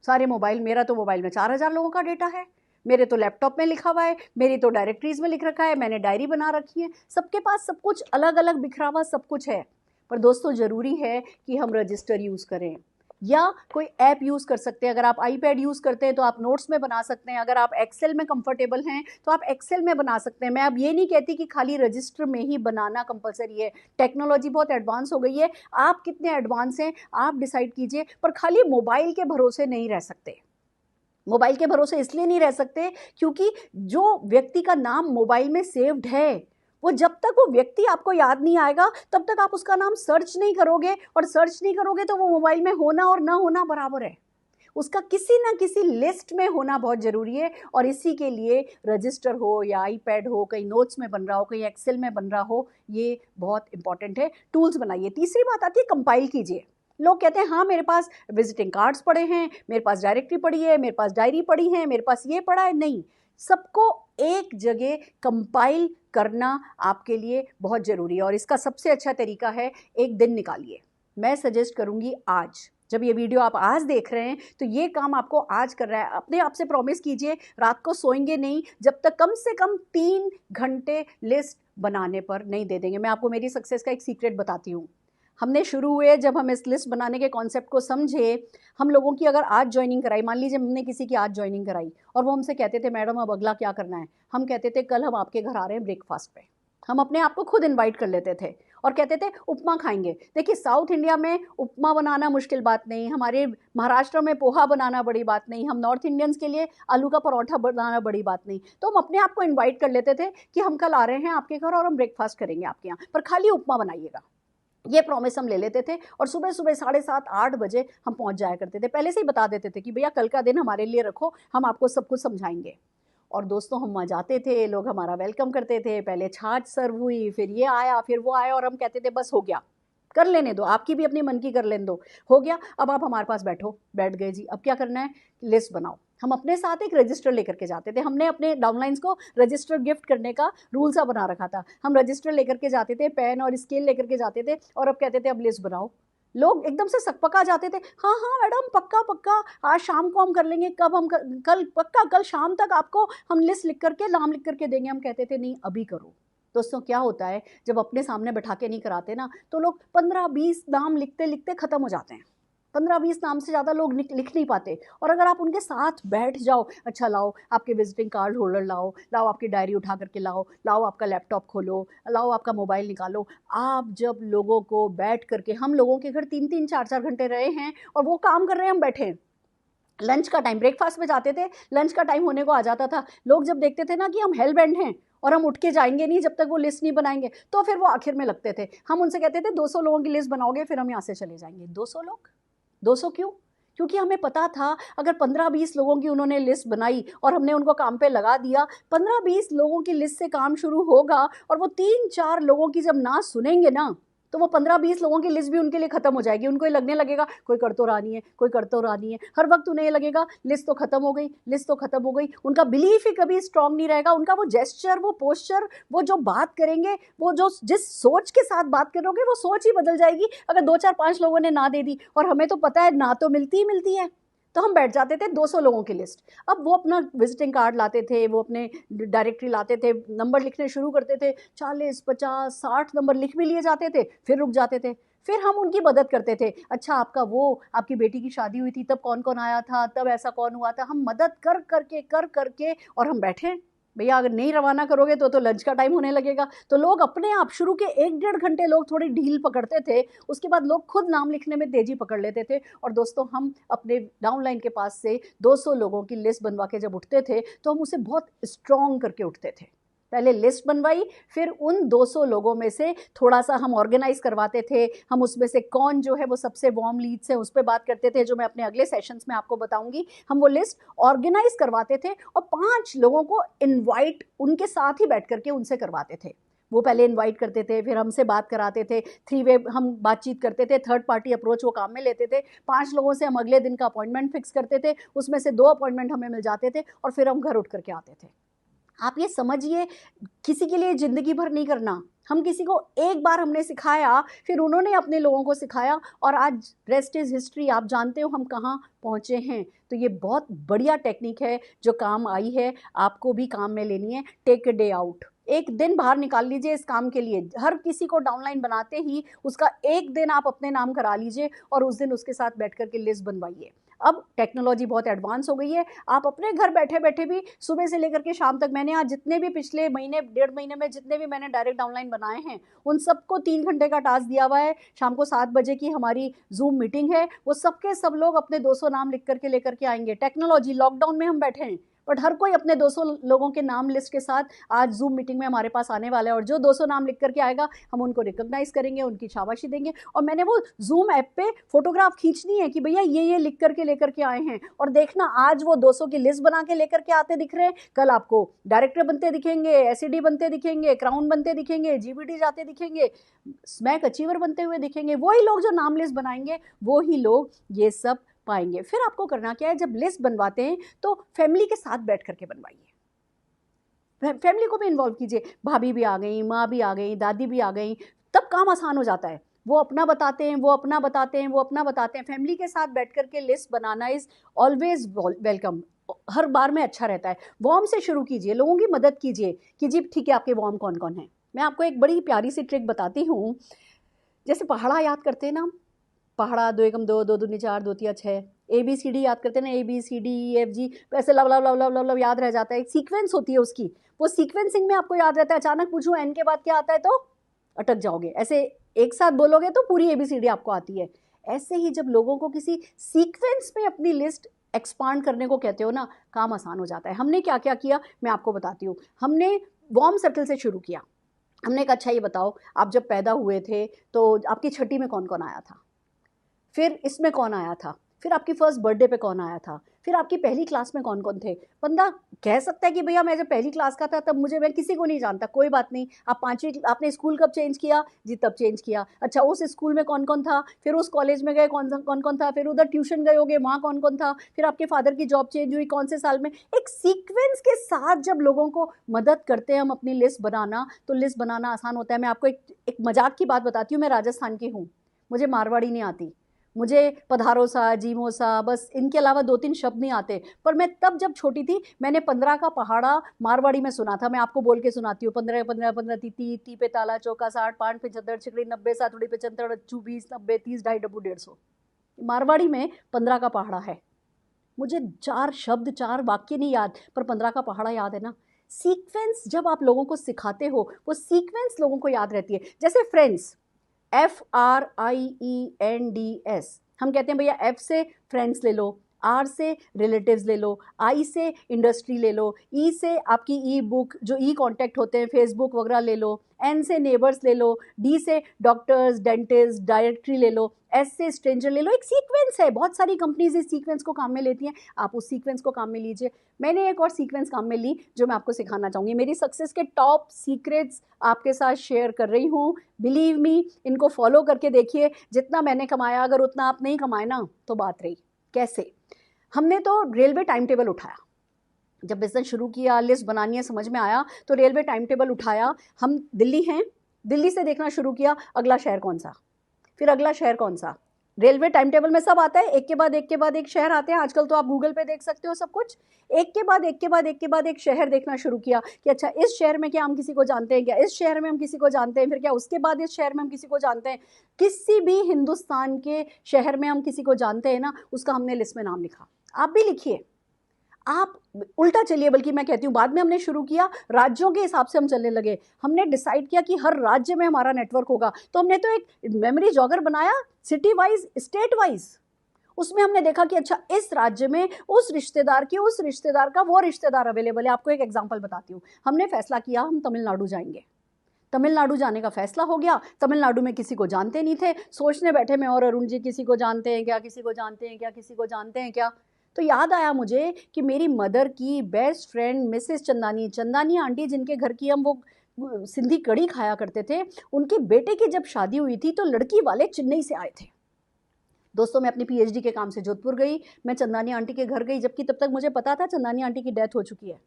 सारे मोबाइल, मेरा तो मोबाइल में 4,000 लोगों का डेटा है, मेरे तो लैपटॉप में लिखा हुआ है, मेरी तो डायरेक्टरीज में लिख रखा है, मैंने डायरी बना रखी है, सबके पास सब कुछ अलग अलग बिखरा हुआ सब कुछ है। पर दोस्तों ज़रूरी है कि हम रजिस्टर यूज़ करें या कोई ऐप यूज़ कर सकते हैं। अगर आप आईपैड यूज़ करते हैं तो आप नोट्स में बना सकते हैं, अगर आप एक्सेल में कंफर्टेबल हैं तो आप एक्सेल में बना सकते हैं। मैं अब ये नहीं कहती कि खाली रजिस्टर में ही बनाना कंपलसरी है, टेक्नोलॉजी बहुत एडवांस हो गई है, आप कितने एडवांस हैं आप डिसाइड कीजिए। पर खाली मोबाइल के भरोसे नहीं रह सकते। मोबाइल के भरोसे इसलिए नहीं रह सकते क्योंकि जो व्यक्ति का नाम मोबाइल में सेव्ड है, वो जब तक वो व्यक्ति आपको याद नहीं आएगा तब तक आप उसका नाम सर्च नहीं करोगे, और सर्च नहीं करोगे तो वो मोबाइल में होना और ना होना बराबर है। उसका किसी ना किसी लिस्ट में होना बहुत ज़रूरी है, और इसी के लिए रजिस्टर हो या आईपैड हो, कहीं नोट्स में बन रहा हो, कहीं एक्सेल में बन रहा हो, ये बहुत इंपॉर्टेंट है। टूल्स बनाइए। तीसरी बात आती है कंपाइल कीजिए। लोग कहते हैं हाँ मेरे पास विजिटिंग कार्ड्स पड़े हैं, मेरे पास डायरेक्टरी पड़ी है, मेरे पास डायरी पड़ी है, मेरे पास ये पड़ा है। नहीं, सबको एक जगह कंपाइल करना आपके लिए बहुत ज़रूरी है, और इसका सबसे अच्छा तरीका है एक दिन निकालिए। मैं सजेस्ट करूँगी आज जब ये वीडियो आप आज देख रहे हैं तो ये काम आपको आज कर रहा है। अपने आप से प्रॉमिस कीजिए रात को सोएंगे नहीं जब तक कम से कम 3 घंटे लिस्ट बनाने पर नहीं दे देंगे। मैं आपको मेरी सक्सेस का एक सीक्रेट बताती हूँ। हमने शुरू हुए जब हम इस लिस्ट बनाने के कॉन्सेप्ट को समझे, हम लोगों की अगर आज ज्वाइनिंग कराई, मान लीजिए हमने किसी की आज ज्वाइनिंग कराई और वो हमसे कहते थे मैडम अब अगला क्या करना है, हम कहते थे कल हम आपके घर आ रहे हैं ब्रेकफास्ट पे। हम अपने आप को खुद इनवाइट कर लेते थे और कहते थे उपमा खाएंगे। देखिए साउथ इंडिया में उपमा बनाना मुश्किल बात नहीं, हमारे महाराष्ट्र में पोहा बनाना बड़ी बात नहीं, हम नॉर्थ इंडियंस के लिए आलू का परोठा बनाना बड़ी बात नहीं। तो हम अपने आप को इन्वाइट कर लेते थे कि हम कल आ रहे हैं आपके घर और हम ब्रेकफास्ट करेंगे आपके यहाँ, पर खाली उपमा बनाइएगा। ये प्रॉमिस हम ले लेते थे और सुबह सुबह 7:30-8 बजे हम पहुंच जाया करते थे। पहले से ही बता देते थे कि भैया कल का दिन हमारे लिए रखो, हम आपको सब कुछ समझाएंगे। और दोस्तों हम वहाँ जाते थे, लोग हमारा वेलकम करते थे, पहले छाछ सर्व हुई, फिर ये आया, फिर वो आया और हम कहते थे बस हो गया, कर लेने दो, आपकी भी अपनी मन की कर लेने दो, हो गया अब आप हमारे पास बैठो। बैठ गए जी, अब क्या करना है, लिस्ट बनाओ। हम अपने साथ एक रजिस्टर लेकर के जाते थे, हमने अपने डाउनलाइंस को रजिस्टर गिफ्ट करने का रूल सा बना रखा था। हम रजिस्टर लेकर के जाते थे, पेन और स्केल लेकर के जाते थे और अब कहते थे अब लिस्ट बनाओ। लोग एकदम से सकपका जाते थे, हाँ हाँ मैडम पक्का पक्का, आज शाम को हम कर लेंगे, कब हम कल पक्का, कल शाम तक आपको हम लिस्ट लिख करके नाम लिख करके देंगे। हम कहते थे नहीं अभी करो। दोस्तों क्या होता है जब अपने सामने बैठा के नहीं कराते ना तो लोग 15-20 नाम लिखते लिखते ख़त्म हो जाते हैं। 15-20 नाम से ज़्यादा लोग लिख नहीं पाते। और अगर आप उनके साथ बैठ जाओ, अच्छा लाओ आपके विजिटिंग कार्ड होल्डर, लाओ लाओ आपकी डायरी उठा करके लाओ, लाओ आपका लैपटॉप खोलो, लाओ आपका मोबाइल निकालो। आप जब लोगों को बैठ करके, हम लोगों के घर 3-3 4-4 घंटे रहे हैं और वो काम कर रहे हैं, हम बैठे हैं। लंच का टाइम, ब्रेकफास्ट में जाते थे, लंच का टाइम होने को आ जाता था, लोग जब देखते थे ना कि हम हेल बेंट हैं और हम उठ के जाएंगे नहीं जब तक वो लिस्ट नहीं बनाएंगे, तो फिर वो आखिर में लगते थे। हम उनसे कहते थे 200 लोगों की लिस्ट बनाओगे फिर हम यहाँ से चले जाएंगे। 200 लोग, 200 क्यों? क्योंकि हमें पता था अगर 15-20 लोगों की उन्होंने लिस्ट बनाई और हमने उनको काम पे लगा दिया, 15-20 लोगों की लिस्ट से काम शुरू होगा और वो 3-4 लोगों की जब ना सुनेंगे ना तो वो 15-20 लोगों की लिस्ट भी उनके लिए खत्म हो जाएगी। उनको ये लगने लगेगा कोई कर तो रहा नहीं है, कोई कर तो रहा नहीं है, हर वक्त उन्हें ये लगेगा लिस्ट तो खत्म हो गई, लिस्ट तो खत्म हो गई। उनका बिलीफ ही कभी स्ट्रांग नहीं रहेगा, उनका वो जेस्चर, वो पोस्चर, वो जो बात करेंगे, वो जो जिस सोच के साथ बात करोगे वो सोच ही बदल जाएगी अगर 2-4-5 लोगों ने ना दे दी। और हमें तो पता है ना तो मिलती ही मिलती है। तो हम बैठ जाते थे 200 लोगों की लिस्ट। अब वो अपना विजिटिंग कार्ड लाते थे, वो अपने डायरेक्टरी लाते थे, नंबर लिखने शुरू करते थे, 40, 50, 60 नंबर लिख भी लिए जाते थे, फिर रुक जाते थे। फिर हम उनकी मदद करते थे, अच्छा आपका वो आपकी बेटी की शादी हुई थी तब कौन कौन आया था, तब ऐसा कौन हुआ था। हम मदद कर करके और हम बैठे। भैया अगर नहीं रवाना करोगे तो लंच का टाइम होने लगेगा। तो लोग अपने आप, शुरू के 1-1.5 घंटे लोग थोड़ी ढील पकड़ते थे, उसके बाद लोग खुद नाम लिखने में तेजी पकड़ लेते थे। और दोस्तों हम अपने डाउनलाइन के पास से 200 लोगों की लिस्ट बनवा के जब उठते थे तो हम उसे बहुत स्ट्रॉन्ग करके उठते थे। पहले लिस्ट बनवाई, फिर उन 200 लोगों में से थोड़ा सा हम ऑर्गेनाइज करवाते थे। हम उसमें से कौन जो है वो सबसे वार्म लीड्स है उस पर बात करते थे, जो मैं अपने अगले सेशंस में आपको बताऊंगी। हम वो लिस्ट ऑर्गेनाइज करवाते थे और 5 लोगों को इनवाइट उनके साथ ही बैठ करके उनसे करवाते थे। वो पहले इनवाइट करते थे, फिर हमसे बात कराते थे, 3 वे हम बातचीत करते थे, थर्ड पार्टी अप्रोच वो काम में लेते थे। 5 लोगों से हम अगले दिन का अपॉइंटमेंट फिक्स करते थे, उसमें से 2 अपॉइंटमेंट हमें मिल जाते थे और फिर हम घर उठ करके आते थे। आप ये समझिए, किसी के लिए ज़िंदगी भर नहीं करना। हम किसी को एक बार हमने सिखाया, फिर उन्होंने अपने लोगों को सिखाया और आज रेस्ट इज़ हिस्ट्री। आप जानते हो हम कहाँ पहुँचे हैं। तो ये बहुत बढ़िया टेक्निक है जो काम आई है, आपको भी काम में लेनी है। टेक अ डे आउट, एक दिन बाहर निकाल लीजिए इस काम के लिए। हर किसी को डाउनलाइन बनाते ही उसका एक दिन आप अपने नाम करा लीजिए और उस दिन उसके साथ बैठ कर के लिस्ट बनवाइए। अब टेक्नोलॉजी बहुत एडवांस हो गई है, आप अपने घर बैठे बैठे भी सुबह से लेकर के शाम तक, मैंने आज जितने भी पिछले महीने 1.5 महीने में जितने भी मैंने डायरेक्ट डाउनलाइन बनाए हैं उन सबको 3 घंटे का टास्क दिया हुआ है। शाम को 7 बजे की हमारी जूम मीटिंग है, वो सबके सब लोग अपने 200 नाम लिख करके लेकर के आएंगे। टेक्नोलॉजी, लॉकडाउन में हम बैठे हैं बट हर कोई अपने 200 लोगों के नाम लिस्ट के साथ आज जूम मीटिंग में हमारे पास आने वाला है। और जो 200 नाम लिख करके आएगा हम उनको रिकॉग्नाइज करेंगे, उनकी शाबाशी देंगे। और मैंने वो जूम ऐप पे फोटोग्राफ खींचनी है कि भैया ये लिख करके लेकर के आए हैं। और देखना आज वो 200 की लिस्ट बना के लेकर के आते दिख रहे हैं, कल आपको डायरेक्टर बनते दिखेंगे, एसईडी बनते दिखेंगे, क्राउन बनते दिखेंगे, जीबीटी जाते दिखेंगे, स्मैक अचीवर बनते हुए दिखेंगे। वही लोग जो नाम लिस्ट बनाएंगे वो ही लोग ये सब पाएंगे। फिर आपको करना क्या है, जब लिस्ट बनवाते हैं तो फैमिली के साथ बैठ करके बनवाइए, फैमिली को भी इन्वॉल्व कीजिए। भाभी भी आ गई, माँ भी आ गई, दादी भी आ गई, तब काम आसान हो जाता है। वो अपना बताते हैं, वो अपना बताते हैं, वो अपना बताते हैं। फैमिली के साथ बैठ कर के लिस्ट बनाना इज़ ऑलवेज वेलकम, हर बार में अच्छा रहता है। वॉर्म से शुरू कीजिए, लोगों की मदद कीजिए कि जी ठीक है, आपके वॉर्म कौन कौन है। मैं आपको एक बड़ी प्यारी सी ट्रिक बताती हूँ। जैसे पहाड़ा याद करते हैं ना, पहाड़ा, 2 एकम 2, 2 दूनी 4, 2 तिया 6, ABCD याद करते हैं ना, ABCDEFG, वैसे love love love love love love याद रह जाता है। एक सीक्वेंस होती है उसकी, वो सीक्वेंसिंग में आपको याद रहता है। अचानक पूछूं एन के बाद क्या आता है तो अटक जाओगे। ऐसे एक साथ बोलोगे तो पूरी ABCD आपको आती है। ऐसे ही जब लोगों को किसी सीक्वेंस में अपनी लिस्ट एक्सपांड करने को कहते हो ना, काम आसान हो जाता है। हमने क्या क्या किया मैं आपको बताती हूँ। हमने वार्म सर्कल से शुरू किया। हमने कहा अच्छा ये बताओ, आप जब पैदा हुए थे तो आपकी छठी में कौन कौन आया था, फिर इसमें कौन आया था, फिर आपकी फर्स्ट बर्थडे पे कौन आया था, फिर आपकी पहली क्लास में कौन कौन थे। बंदा कह सकता है कि भैया मैं जब पहली क्लास का था तब मैं किसी को नहीं जानता, कोई बात नहीं। आप पाँचवीं, आपने स्कूल कब चेंज किया जी, तब चेंज किया। अच्छा उस स्कूल में कौन कौन था, फिर उस कॉलेज में गए कौन कौन था, फिर उधर ट्यूशन गए होगे वहाँ कौन कौन था, फिर आपके फादर की जॉब चेंज हुई कौन से साल में। एक सीक्वेंस के साथ जब लोगों को मदद करते हैं हम अपनी लिस्ट बनाना, तो लिस्ट बनाना आसान होता है। मैं आपको एक मजाक की बात बताती हूँ। मैं राजस्थान की हूँ, मुझे मारवाड़ी नहीं आती, मुझे पधारो सा, जीमो सा, बस इनके अलावा 2-3 शब्द नहीं आते। पर मैं तब जब छोटी थी मैंने 15 का पहाड़ा मारवाड़ी में सुना था। मैं आपको बोल के सुनाती हूँ। 15 15 15 ती ती पे ताला चौका 60 5 75 छिकड़ी 90 सातुड़ी पे चंतर 20 90 30 ढाई डब्बू 150। मारवाड़ी में 15 का पहाड़ा है। मुझे 4 शब्द 4 वाक्य नहीं याद, पर 15 का पहाड़ा याद है ना। सीक्वेंस जब आप लोगों को सिखाते हो, वो सीक्वेंस लोगों को याद रहती है। जैसे फ्रेंड्स, FRIENDS, हम कहते हैं भैया F से फ्रेंड्स ले लो, R से रिलेटिव्स ले लो, I से इंडस्ट्री ले लो, E से आपकी ई बुक जो ई कॉन्टैक्ट होते हैं फेसबुक वगैरह ले लो, N से नेबर्स ले लो, D से डॉक्टर्स डेंटिस्ट डायरेक्टरी ले लो, S से स्ट्रेंजर ले लो। एक सीक्वेंस है, बहुत सारी कंपनीज इस सीक्वेंस को काम में लेती हैं, आप उस सीक्वेंस को काम में लीजिए। मैंने एक और सीक्वेंस काम में ली जो मैं आपको सिखाना चाहूँगी। मेरी सक्सेस के टॉप सीक्रेट्स आपके साथ शेयर कर रही हूँ। बिलीव मी, इनको फॉलो करके देखिए। जितना मैंने कमाया अगर उतना आप नहीं कमाए ना तो बात रही। कैसे? हमने तो रेलवे टाइम टेबल उठाया, जब बिजनेस शुरू किया, लिस्ट बनानी है समझ में आया तो रेलवे टाइम टेबल उठाया। हम दिल्ली हैं, दिल्ली से देखना शुरू किया अगला शहर कौन सा, फिर अगला शहर कौन सा। रेलवे टाइम टेबल में सब आता है, एक के बाद एक के बाद एक शहर आते हैं। आजकल तो आप गूगल पे देख सकते हो सब कुछ। एक के बाद एक के बाद एक के बाद एक शहर देखना शुरू किया कि अच्छा इस शहर में क्या हम किसी को जानते हैं, क्या इस शहर में हम किसी को जानते हैं, फिर क्या उसके बाद इस शहर में हम किसी को जानते हैं। किसी भी हिंदुस्तान के शहर में हम किसी को जानते हैं ना, उसका हमने लिस्ट में नाम लिखा। आप भी लिखिए, आप उल्टा चलिए, बल्कि मैं कहती हूँ बाद में हमने शुरू किया राज्यों के हिसाब से हम चलने लगे। हमने डिसाइड किया कि हर राज्य में हमारा नेटवर्क होगा, तो हमने तो एक मेमोरी जॉगर बनाया, सिटी वाइज, स्टेट वाइज। उसमें हमने देखा कि अच्छा इस राज्य में उस रिश्तेदार की उस रिश्तेदार का वो रिश्तेदार अवेलेबल है। आपको एक एग्जांपल बताती हूँ। हमने फैसला किया हम तमिलनाडु जाएंगे। तमिलनाडु जाने का फैसला हो गया। तमिलनाडु में किसी को जानते नहीं थे, सोचने बैठे मैं और अरुण जी किसी को जानते हैं क्या, किसी को जानते हैं क्या, किसी को जानते हैं क्या। तो याद आया मुझे कि मेरी मदर की best friend Mrs Chandani, Chandani aunty, जिनके घर की हम वो सिंधी कड़ी खाया करते थे, उनके बेटे की जब शादी हुई थी तो लड़की वाले चेन्नई से आए थे। दोस्तों मैं अपनी PhD के काम से जोधपुर गई, मैं चंदानी आंटी के घर गई, जबकि तब तक मुझे पता था चंदानी आंटी की डेथ हो चुकी है।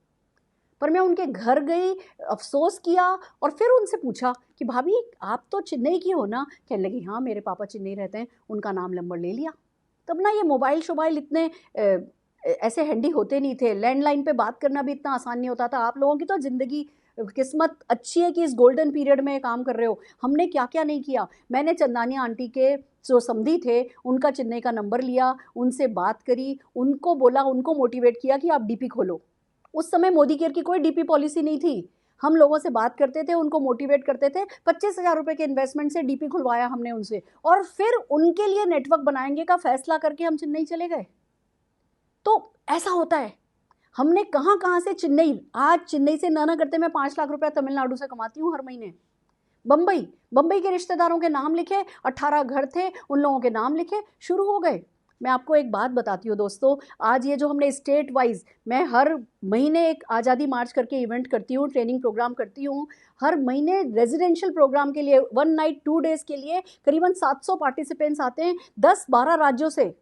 पर मैं उनके घर गई, अफसोस किया और फिर उनसे पूछा कि भाभी आप तो चेन्नई की हो ना। कहने लगी हाँ मेरे पापा चेन्नई रहते हैं। उनका नाम नंबर ले लिया। तब ना ये मोबाइल शोबाइल इतने ऐसे हैंडी होते नहीं थे, लैंडलाइन पे बात करना भी इतना आसान नहीं होता था। आप लोगों की तो ज़िंदगी किस्मत अच्छी है कि इस गोल्डन पीरियड में काम कर रहे हो। हमने क्या क्या नहीं किया। मैंने चंदानी आंटी के जो समधी थे उनका चेन्नई का नंबर लिया, उनसे बात करी, उनको बोला, उनको मोटिवेट किया कि आप DP खोलो। उस समय मोदी केयर की कोई DP पॉलिसी नहीं थी। हम लोगों से बात करते थे, उनको मोटिवेट करते थे। 25,000 रुपये के इन्वेस्टमेंट से DP खुलवाया हमने उनसे, और फिर उनके लिए नेटवर्क बनाएंगे का फैसला करके हम चेन्नई चले गए। तो ऐसा होता है। हमने कहाँ कहाँ से चेन्नई, आज चेन्नई से ना करते मैं 5 लाख रुपया तमिलनाडु से कमाती हूँ हर महीने। बम्बई के रिश्तेदारों के नाम लिखे, 18 घर थे उन लोगों के नाम लिखे, शुरू हो गए। मैं आपको एक बात बताती हूँ दोस्तों, आज ये जो हमने स्टेट वाइज, मैं हर महीने एक आज़ादी मार्च करके इवेंट करती हूँ, ट्रेनिंग प्रोग्राम करती हूँ। हर महीने रेजिडेंशियल प्रोग्राम के लिए 1 नाइट 2 डेज़ के लिए करीबन 700 पार्टिसिपेंट्स आते हैं 10-12 राज्यों से।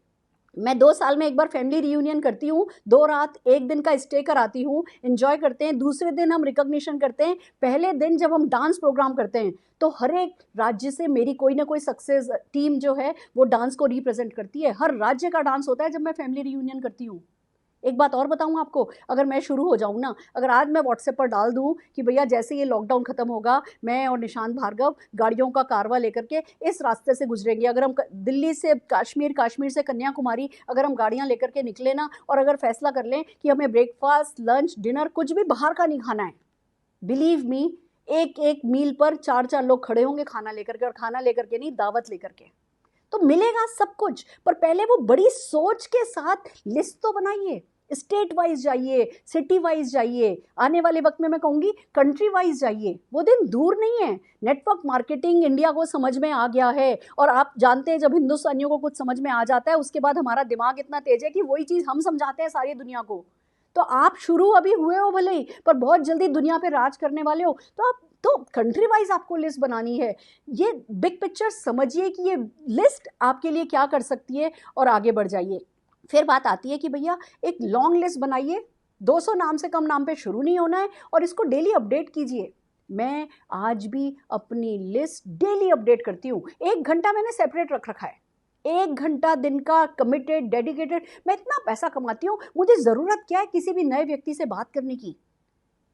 मैं 2 साल में एक बार फैमिली रियूनियन करती हूँ, 2 रात 1 दिन का स्टे कराती हूँ, एन्जॉय करते हैं, दूसरे दिन हम रिकॉग्निशन करते हैं, पहले दिन जब हम डांस प्रोग्राम करते हैं, तो हर एक राज्य से मेरी कोई ना कोई सक्सेस टीम जो है वो डांस को रिप्रेजेंट करती है। हर राज्य का डांस होता है जब मैं फैमिली रियूनियन करती हूँ। एक बात और बताऊँ आपको, अगर मैं शुरू हो जाऊँ ना, अगर आज मैं व्हाट्सएप पर डाल दूँ कि भैया जैसे ये लॉकडाउन खत्म होगा, मैं और निशांत भार्गव गाड़ियों का कारवा लेकर के इस रास्ते से गुजरेंगे। अगर हम दिल्ली से कश्मीर, कश्मीर से कन्याकुमारी अगर हम गाड़ियाँ लेकर के निकले ना, और अगर फैसला कर लें कि हमें ब्रेकफास्ट, लंच, डिनर कुछ भी बाहर का नहीं खाना है, बिलीव मी, एक एक मील पर 4-4 लोग खड़े होंगे खाना लेकर के, और खाना लेकर के नहीं, दावत लेकर के। तो मिलेगा सब कुछ, पर पहले वो बड़ी सोच के साथ लिस्ट तो बनाइए। स्टेट वाइज जाइए, सिटी वाइज जाइए, आने वाले वक्त में मैं कहूँगी कंट्री वाइज जाइए। वो दिन दूर नहीं है। नेटवर्क मार्केटिंग इंडिया को समझ में आ गया है, और आप जानते हैं जब हिंदुस्तानियों को कुछ समझ में आ जाता है, उसके बाद हमारा दिमाग इतना तेज है कि वही चीज़ हम समझाते हैं सारी दुनिया को। तो आप शुरू अभी हुए हो भले ही, पर बहुत जल्दी दुनिया पे राज करने वाले हो, तो आप तो कंट्री वाइज आपको लिस्ट बनानी है। ये बिग पिक्चर समझिए कि ये लिस्ट आपके लिए क्या कर सकती है, और आगे बढ़ जाइए। फिर बात आती है कि भैया एक लॉन्ग लिस्ट बनाइए, 200 नाम से कम नाम पे शुरू नहीं होना है, और इसको डेली अपडेट कीजिए। मैं आज भी अपनी लिस्ट डेली अपडेट करती हूँ। 1 घंटा मैंने सेपरेट रख रखा है, 1 घंटा दिन का कमिटेड, डेडिकेटेड। मैं इतना पैसा कमाती हूँ, मुझे ज़रूरत क्या है किसी भी नए व्यक्ति से बात करने की?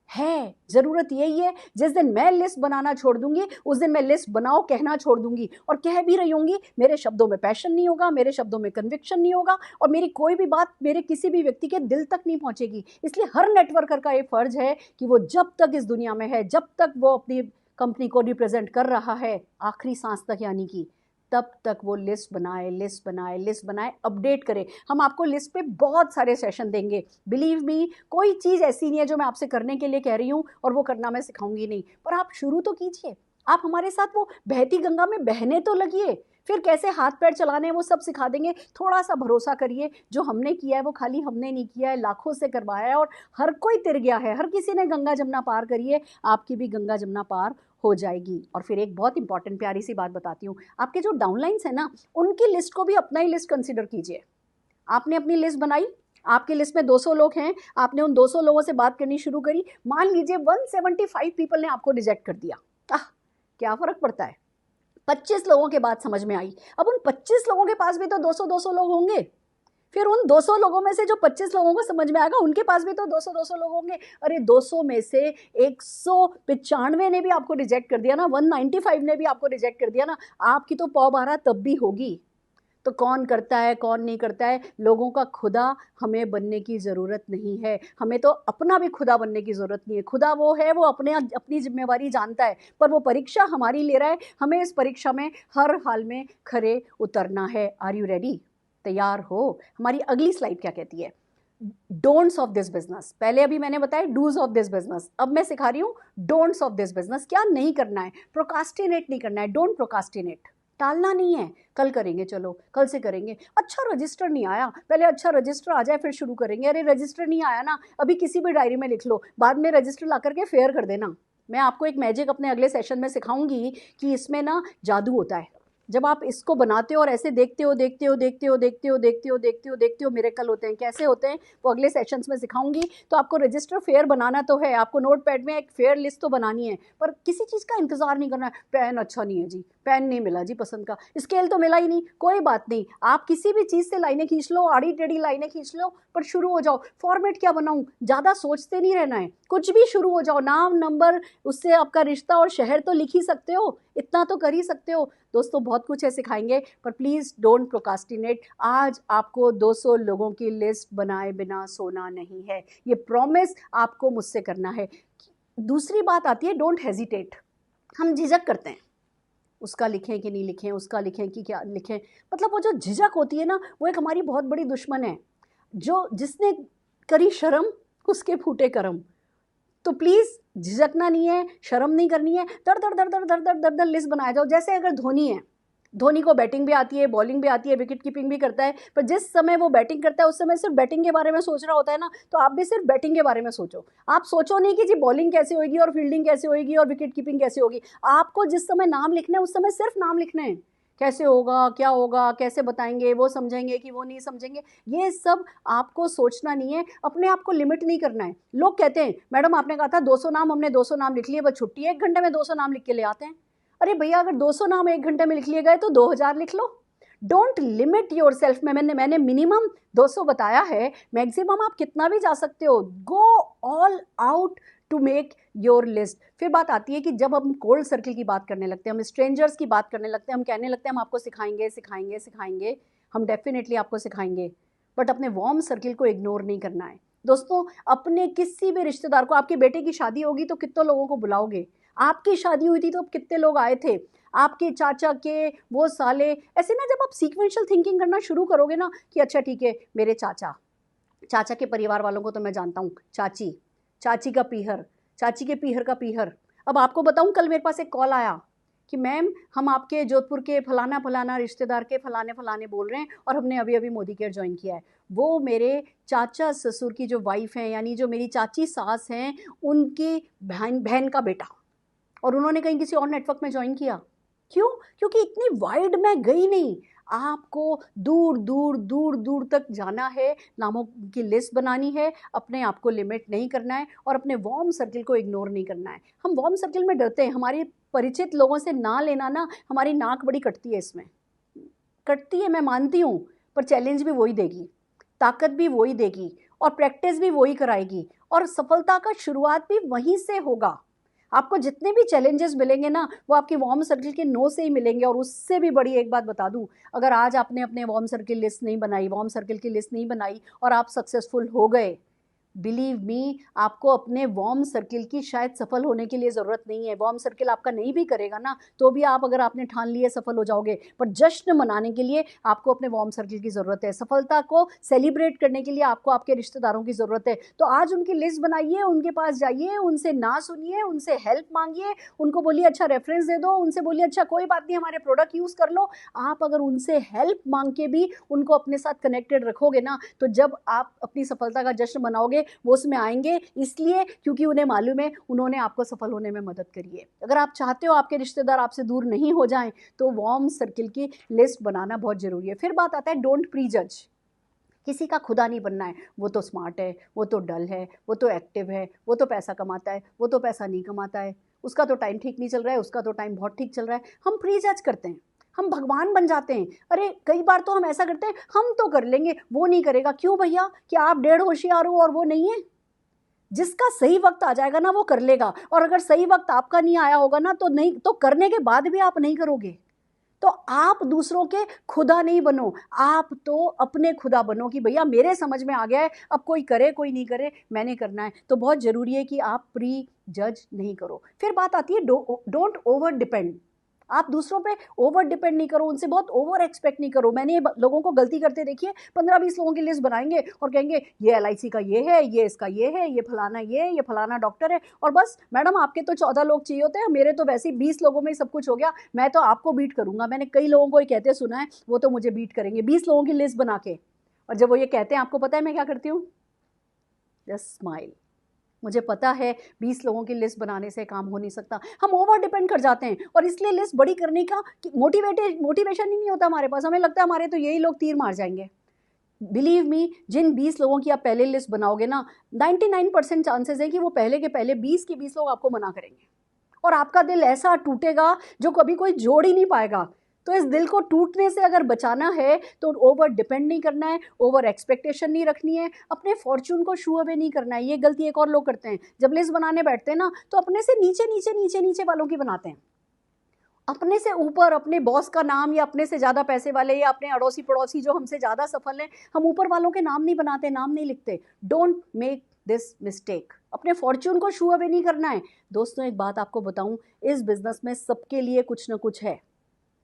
है ज़रूरत यही है, जिस दिन मैं लिस्ट बनाना छोड़ दूंगी, उस दिन मैं लिस्ट बनाओ कहना छोड़ दूंगी, और कह भी रही होंगी, मेरे शब्दों में पैशन नहीं होगा, मेरे शब्दों में कन्विक्शन नहीं होगा, और मेरी कोई भी बात मेरे किसी भी व्यक्ति के दिल तक नहीं पहुंचेगी। इसलिए हर नेटवर्कर का ये फर्ज है कि वो जब तक इस दुनिया में है, जब तक वो अपनी कंपनी को रिप्रेजेंट कर रहा है, आखिरी सांस तक यानी कि, तब तक वो लिस्ट बनाए, लिस्ट बनाए, लिस्ट बनाए, अपडेट करें। हम आपको लिस्ट पे बहुत सारे सेशन देंगे, बिलीव मी। कोई चीज़ ऐसी नहीं है जो मैं आपसे करने के लिए कह रही हूँ और वो करना मैं सिखाऊंगी नहीं, पर आप शुरू तो कीजिए। आप हमारे साथ वो बहती गंगा में बहने तो लगिए, फिर कैसे हाथ पैर चलाने हैं वो सब सिखा देंगे। थोड़ा सा भरोसा करिए, जो हमने किया है वो खाली हमने नहीं किया है, लाखों से करवाया है, और हर कोई तिर गया है, हर किसी ने गंगा जमुना पार करिए, आपकी भी गंगा जमुना पार हो जाएगी। और फिर एक बहुत इंपॉर्टेंट प्यारी सी बात बताती हूँ, आपके जो डाउनलाइंस है ना, उनकी लिस्ट को भी अपना ही लिस्ट कंसिडर कीजिए। आपने अपनी लिस्ट बनाई, आपकी लिस्ट में 200 लोग हैं, आपने उन 200 लोगों से बात करनी शुरू करी, मान लीजिए 175 पीपल ने आपको रिजेक्ट कर दिया। क्या फ़र्क पड़ता है, 25 लोगों के बाद समझ में आई। अब उन 25 लोगों के पास भी तो 200-200 लोग होंगे, फिर उन 200 लोगों में से जो 25 लोगों को समझ में आएगा, उनके पास भी तो 200-200 लोग होंगे। अरे 200 में से 195 ने भी आपको रिजेक्ट कर दिया ना, 195 ने भी आपको रिजेक्ट कर दिया ना, आपकी तो पौबारा तब भी होगी। तो कौन करता है कौन नहीं करता है, लोगों का खुदा हमें बनने की ज़रूरत नहीं है, हमें तो अपना भी खुदा बनने की ज़रूरत नहीं है। खुदा वो है, वो अपनी जिम्मेवारी जानता है, पर वो परीक्षा हमारी ले रहा है, हमें इस परीक्षा में हर हाल में खरे उतरना है। Are you ready? तैयार हो? हमारी अगली स्लाइड क्या कहती है? Don'ts of this business. पहले अभी मैंने बताया डूज ऑफ दिस बिजनेस, अब मैं सिखा रही हूँ डोंट्स ऑफ दिस बिजनेस। क्या नहीं करना है? प्रोकास्टिनेट नहीं करना है, डोंट प्रोकास्टिनेट, टालना नहीं है। कल करेंगे, चलो कल से करेंगे। अच्छा रजिस्टर नहीं आया, पहले अच्छा रजिस्टर आ जाए फिर शुरू करेंगे। अरे रजिस्टर नहीं आया ना, अभी किसी भी डायरी में लिख लो, बाद में रजिस्टर ला करके फेयर कर देना। मैं आपको एक मैजिक अपने अगले सेशन में सिखाऊंगी कि इसमें ना जादू होता है। जब आप इसको बनाते हो और ऐसे देखते हो देखते हो देखते हो देखते हो देखते हो देखते हो देखते हो मिरेकल होते हैं। कैसे होते हैं वो अगले सेशंस में सिखाऊंगी। तो आपको रजिस्टर फेयर बनाना तो है, आपको नोट पैड में एक फेयर लिस्ट तो बनानी है, पर किसी चीज़ का इंतजार नहीं करना है। पेन अच्छा नहीं है जी, पेन नहीं मिला जी पसंद का, स्केल तो मिला ही नहीं, कोई बात नहीं, आप किसी भी चीज़ से लाइनें खींच लो, आड़ी टेढ़ी लाइनें खींच लो, पर शुरू हो जाओ। फॉर्मेट क्या बनाऊँ, ज़्यादा सोचते नहीं रहना है, कुछ भी शुरू हो जाओ। नाम, नंबर, उससे आपका रिश्ता और शहर तो लिख ही सकते हो, इतना तो कर ही सकते हो। दोस्तों बहुत कुछ है सिखाएंगे, पर प्लीज़ डोंट प्रोकास्टिनेट। आज आपको 200 लोगों की लिस्ट बनाए बिना सोना नहीं है, ये प्रॉमिस आपको मुझसे करना है। दूसरी बात आती है डोंट हेजिटेट। हम झिझक करते हैं, उसका लिखें कि नहीं लिखें, उसका लिखें कि क्या लिखें। मतलब वो जो झिझक होती है ना, वो एक हमारी बहुत बड़ी दुश्मन है। जो जिसने करी शर्म उसके फूटे करम। तो प्लीज़ झिझकना नहीं है, शर्म नहीं करनी है, दर दर दर दर दर दर दर दर लिस्ट बनाया जाओ। जैसे अगर धोनी है, धोनी को बैटिंग भी आती है, बॉलिंग भी आती है, विकेट कीपिंग भी करता है, पर जिस समय वो बैटिंग करता है उस समय सिर्फ बैटिंग के बारे में सोच रहा होता है ना, तो आप भी सिर्फ बैटिंग के बारे में सोचो। आप सोचो नहीं कि जी बॉलिंग कैसे होगी और फील्डिंग कैसे होगी और विकेट कीपिंग कैसे होगी। आपको जिस समय नाम लिखना है उस समय सिर्फ नाम लिखना है। कैसे होगा, क्या होगा, कैसे बताएंगे, वो समझेंगे कि वो नहीं समझेंगे, ये सब आपको सोचना नहीं है, अपने आप को लिमिट नहीं करना है। लोग कहते हैं मैडम आपने कहा था 200 नाम, हमने 200 नाम लिख लिए, बस छुट्टी है, 1 घंटे में 200 नाम लिख के ले आते हैं। अरे भैया अगर 200 नाम 1 घंटे में लिख लिए गए तो 2000 लिख लो। Don't limit yourself. मैंने मिनिमम 200 बताया है, मैक्सिमम आप कितना भी जा सकते हो। Go all out to make your list. फिर बात आती है कि जब हम कोल्ड सर्किल की बात करने लगते हैं, हम स्ट्रेंजर्स की बात करने लगते हैं, हम कहने लगते हैं हम आपको सिखाएंगे सिखाएंगे सिखाएंगे, हम डेफिनेटली आपको सिखाएंगे, बट अपने वार्म सर्किल को इग्नोर नहीं करना है। दोस्तों अपने किसी भी रिश्तेदार को, आपके बेटे की शादी होगी तो कितने लोगों को बुलाओगे, आपकी शादी हुई थी तो कितने लोग आए थे, आपके चाचा के वो साले, ऐसे ना जब आप सीक्वेंशियल थिंकिंग करना शुरू करोगे ना कि अच्छा ठीक है मेरे चाचा के परिवार वालों को तो मैं जानता हूँ, चाची का पीहर, चाची के पीहर का पीहर। अब आपको बताऊँ, कल मेरे पास एक कॉल आया कि मैम हम आपके जोधपुर के फलाना फलाना रिश्तेदार के फलाने फलाने बोल रहे हैं और हमने अभी अभी मोदी केयर ज्वाइन किया है। वो मेरे चाचा ससुर की जो वाइफ है, यानी जो मेरी चाची सास हैं, उनकी बहन का बेटा, और उन्होंने कहीं किसी और नेटवर्क में ज्वाइन किया। क्यों? क्योंकि इतनी वाइड मैं गई नहीं। आपको दूर दूर दूर दूर तक जाना है, नामों की लिस्ट बनानी है, अपने आप को लिमिट नहीं करना है और अपने वार्म सर्किल को इग्नोर नहीं करना है। हम वार्म सर्किल में डरते हैं, हमारे परिचित लोगों से ना लेना ना, हमारी नाक बड़ी कटती है, इसमें कटती है मैं मानती हूँ, पर चैलेंज भी वही देगी, ताकत भी वही देगी और प्रैक्टिस भी वही कराएगी और सफलता का शुरुआत भी वहीं से होगा। आपको जितने भी चैलेंजेस मिलेंगे ना, वो आपके वार्म सर्किल के नो से ही मिलेंगे। और उससे भी बड़ी एक बात बता दूं, अगर आज आपने अपने वार्म सर्किल लिस्ट नहीं बनाई, वार्म सर्किल की लिस्ट नहीं बनाई और आप सक्सेसफुल हो गए, बिलीव मी, आपको अपने वार्म सर्किल की शायद सफल होने के लिए ज़रूरत नहीं है। वार्म सर्किल आपका नहीं भी करेगा ना तो भी आप, अगर आपने ठान लिए, सफल हो जाओगे। पर जश्न मनाने के लिए आपको अपने वार्म सर्किल की ज़रूरत है, सफलता को सेलिब्रेट करने के लिए आपको आपके रिश्तेदारों की ज़रूरत है। तो आज उनकी लिस्ट बनाइए, उनके पास जाइए, उनसे ना सुनिए, उनसे हेल्प मांगिए, उनको बोलिए अच्छा रेफरेंस दे दो, उनसे बोलिए अच्छा कोई बात नहीं हमारे प्रोडक्ट यूज़ कर लो। आप अगर उनसे हेल्प मांग के भी उनको अपने साथ कनेक्टेड रखोगे ना, तो जब आप अपनी सफलता का जश्न मनाओगे वो उसमें आएंगे, इसलिए क्योंकि उन्हें मालूम है उन्होंने आपको सफल होने में मदद करी है। अगर आप चाहते हो आपके रिश्तेदार आपसे दूर नहीं हो जाएं तो वार्म सर्किल की लिस्ट बनाना बहुत ज़रूरी है। फिर बात आता है डोंट प्री जज। किसी का खुदा नहीं बनना है, वो तो स्मार्ट है, वो तो डल है, वो तो एक्टिव है, वो तो पैसा कमाता है, वो तो पैसा नहीं कमाता है, उसका तो टाइम ठीक नहीं चल रहा है, उसका तो टाइम बहुत ठीक चल रहा है। हम प्री जज करते हैं, हम भगवान बन जाते हैं। अरे कई बार तो हम ऐसा करते हैं, हम तो कर लेंगे, वो नहीं करेगा। क्यों भैया? कि आप 1.5 होशियार हो और वो नहीं है? जिसका सही वक्त आ जाएगा ना वो कर लेगा, और अगर सही वक्त आपका नहीं आया होगा ना तो नहीं, तो करने के बाद भी आप नहीं करोगे। तो आप दूसरों के खुदा नहीं बनो, आप तो अपने खुदा बनो कि भैया मेरे समझ में आ गया है, अब कोई करे कोई नहीं करे, मैंने करना है। तो बहुत ज़रूरी है कि आप प्री जज नहीं करो। फिर बात आती है डोंट ओवर डिपेंड। आप दूसरों पे ओवर डिपेंड नहीं करो, उनसे बहुत ओवर एक्सपेक्ट नहीं करो। मैंने लोगों को गलती करते देखिए, 15-20 लोगों की लिस्ट बनाएंगे और कहेंगे ये LIC का ये है, ये इसका ये है, ये फलाना डॉक्टर है, और बस मैडम आपके तो 14 लोग चाहिए होते हैं, मेरे तो वैसे ही 20 लोगों में सब कुछ हो गया, मैं तो आपको बीट करूंगा। मैंने कई लोगों को ये कहते सुना है, वो तो मुझे बीट करेंगे 20 लोगों की लिस्ट बना के। और जब वो ये कहते हैं, आपको पता है मैं क्या करती हूँ? Just smile. मुझे पता है 20 लोगों की लिस्ट बनाने से काम हो नहीं सकता। हम ओवर डिपेंड कर जाते हैं और इसलिए लिस्ट बड़ी करने का मोटिवेशन ही नहीं होता हमारे पास। हमें लगता है हमारे तो यही लोग तीर मार जाएंगे। बिलीव मी, जिन 20 लोगों की आप पहले लिस्ट बनाओगे ना, 99% चांसेस है कि वो पहले के पहले 20 के 20 लोग आपको मना करेंगे और आपका दिल ऐसा टूटेगा जो कभी कोई जोड़ ही नहीं पाएगा। तो इस दिल को टूटने से अगर बचाना है तो ओवर डिपेंड नहीं करना है, ओवर एक्सपेक्टेशन नहीं रखनी है, अपने फॉर्चून को शू अवे नहीं करना है। ये गलती एक और लोग करते हैं, जब लिस्ट बनाने बैठते हैं ना तो अपने से नीचे नीचे नीचे नीचे वालों की बनाते हैं, अपने से ऊपर अपने बॉस का नाम या अपने से ज़्यादा पैसे वाले या अपने अड़ोसी पड़ोसी जो हमसे ज़्यादा सफल हैं, हम ऊपर वालों के नाम नहीं बनाते, नाम नहीं लिखते। Don't make this mistake. अपने फॉर्च्यून को शू अवे नहीं करना है। दोस्तों एक बात आपको बताऊं, इस बिजनेस में सबके लिए कुछ ना कुछ है,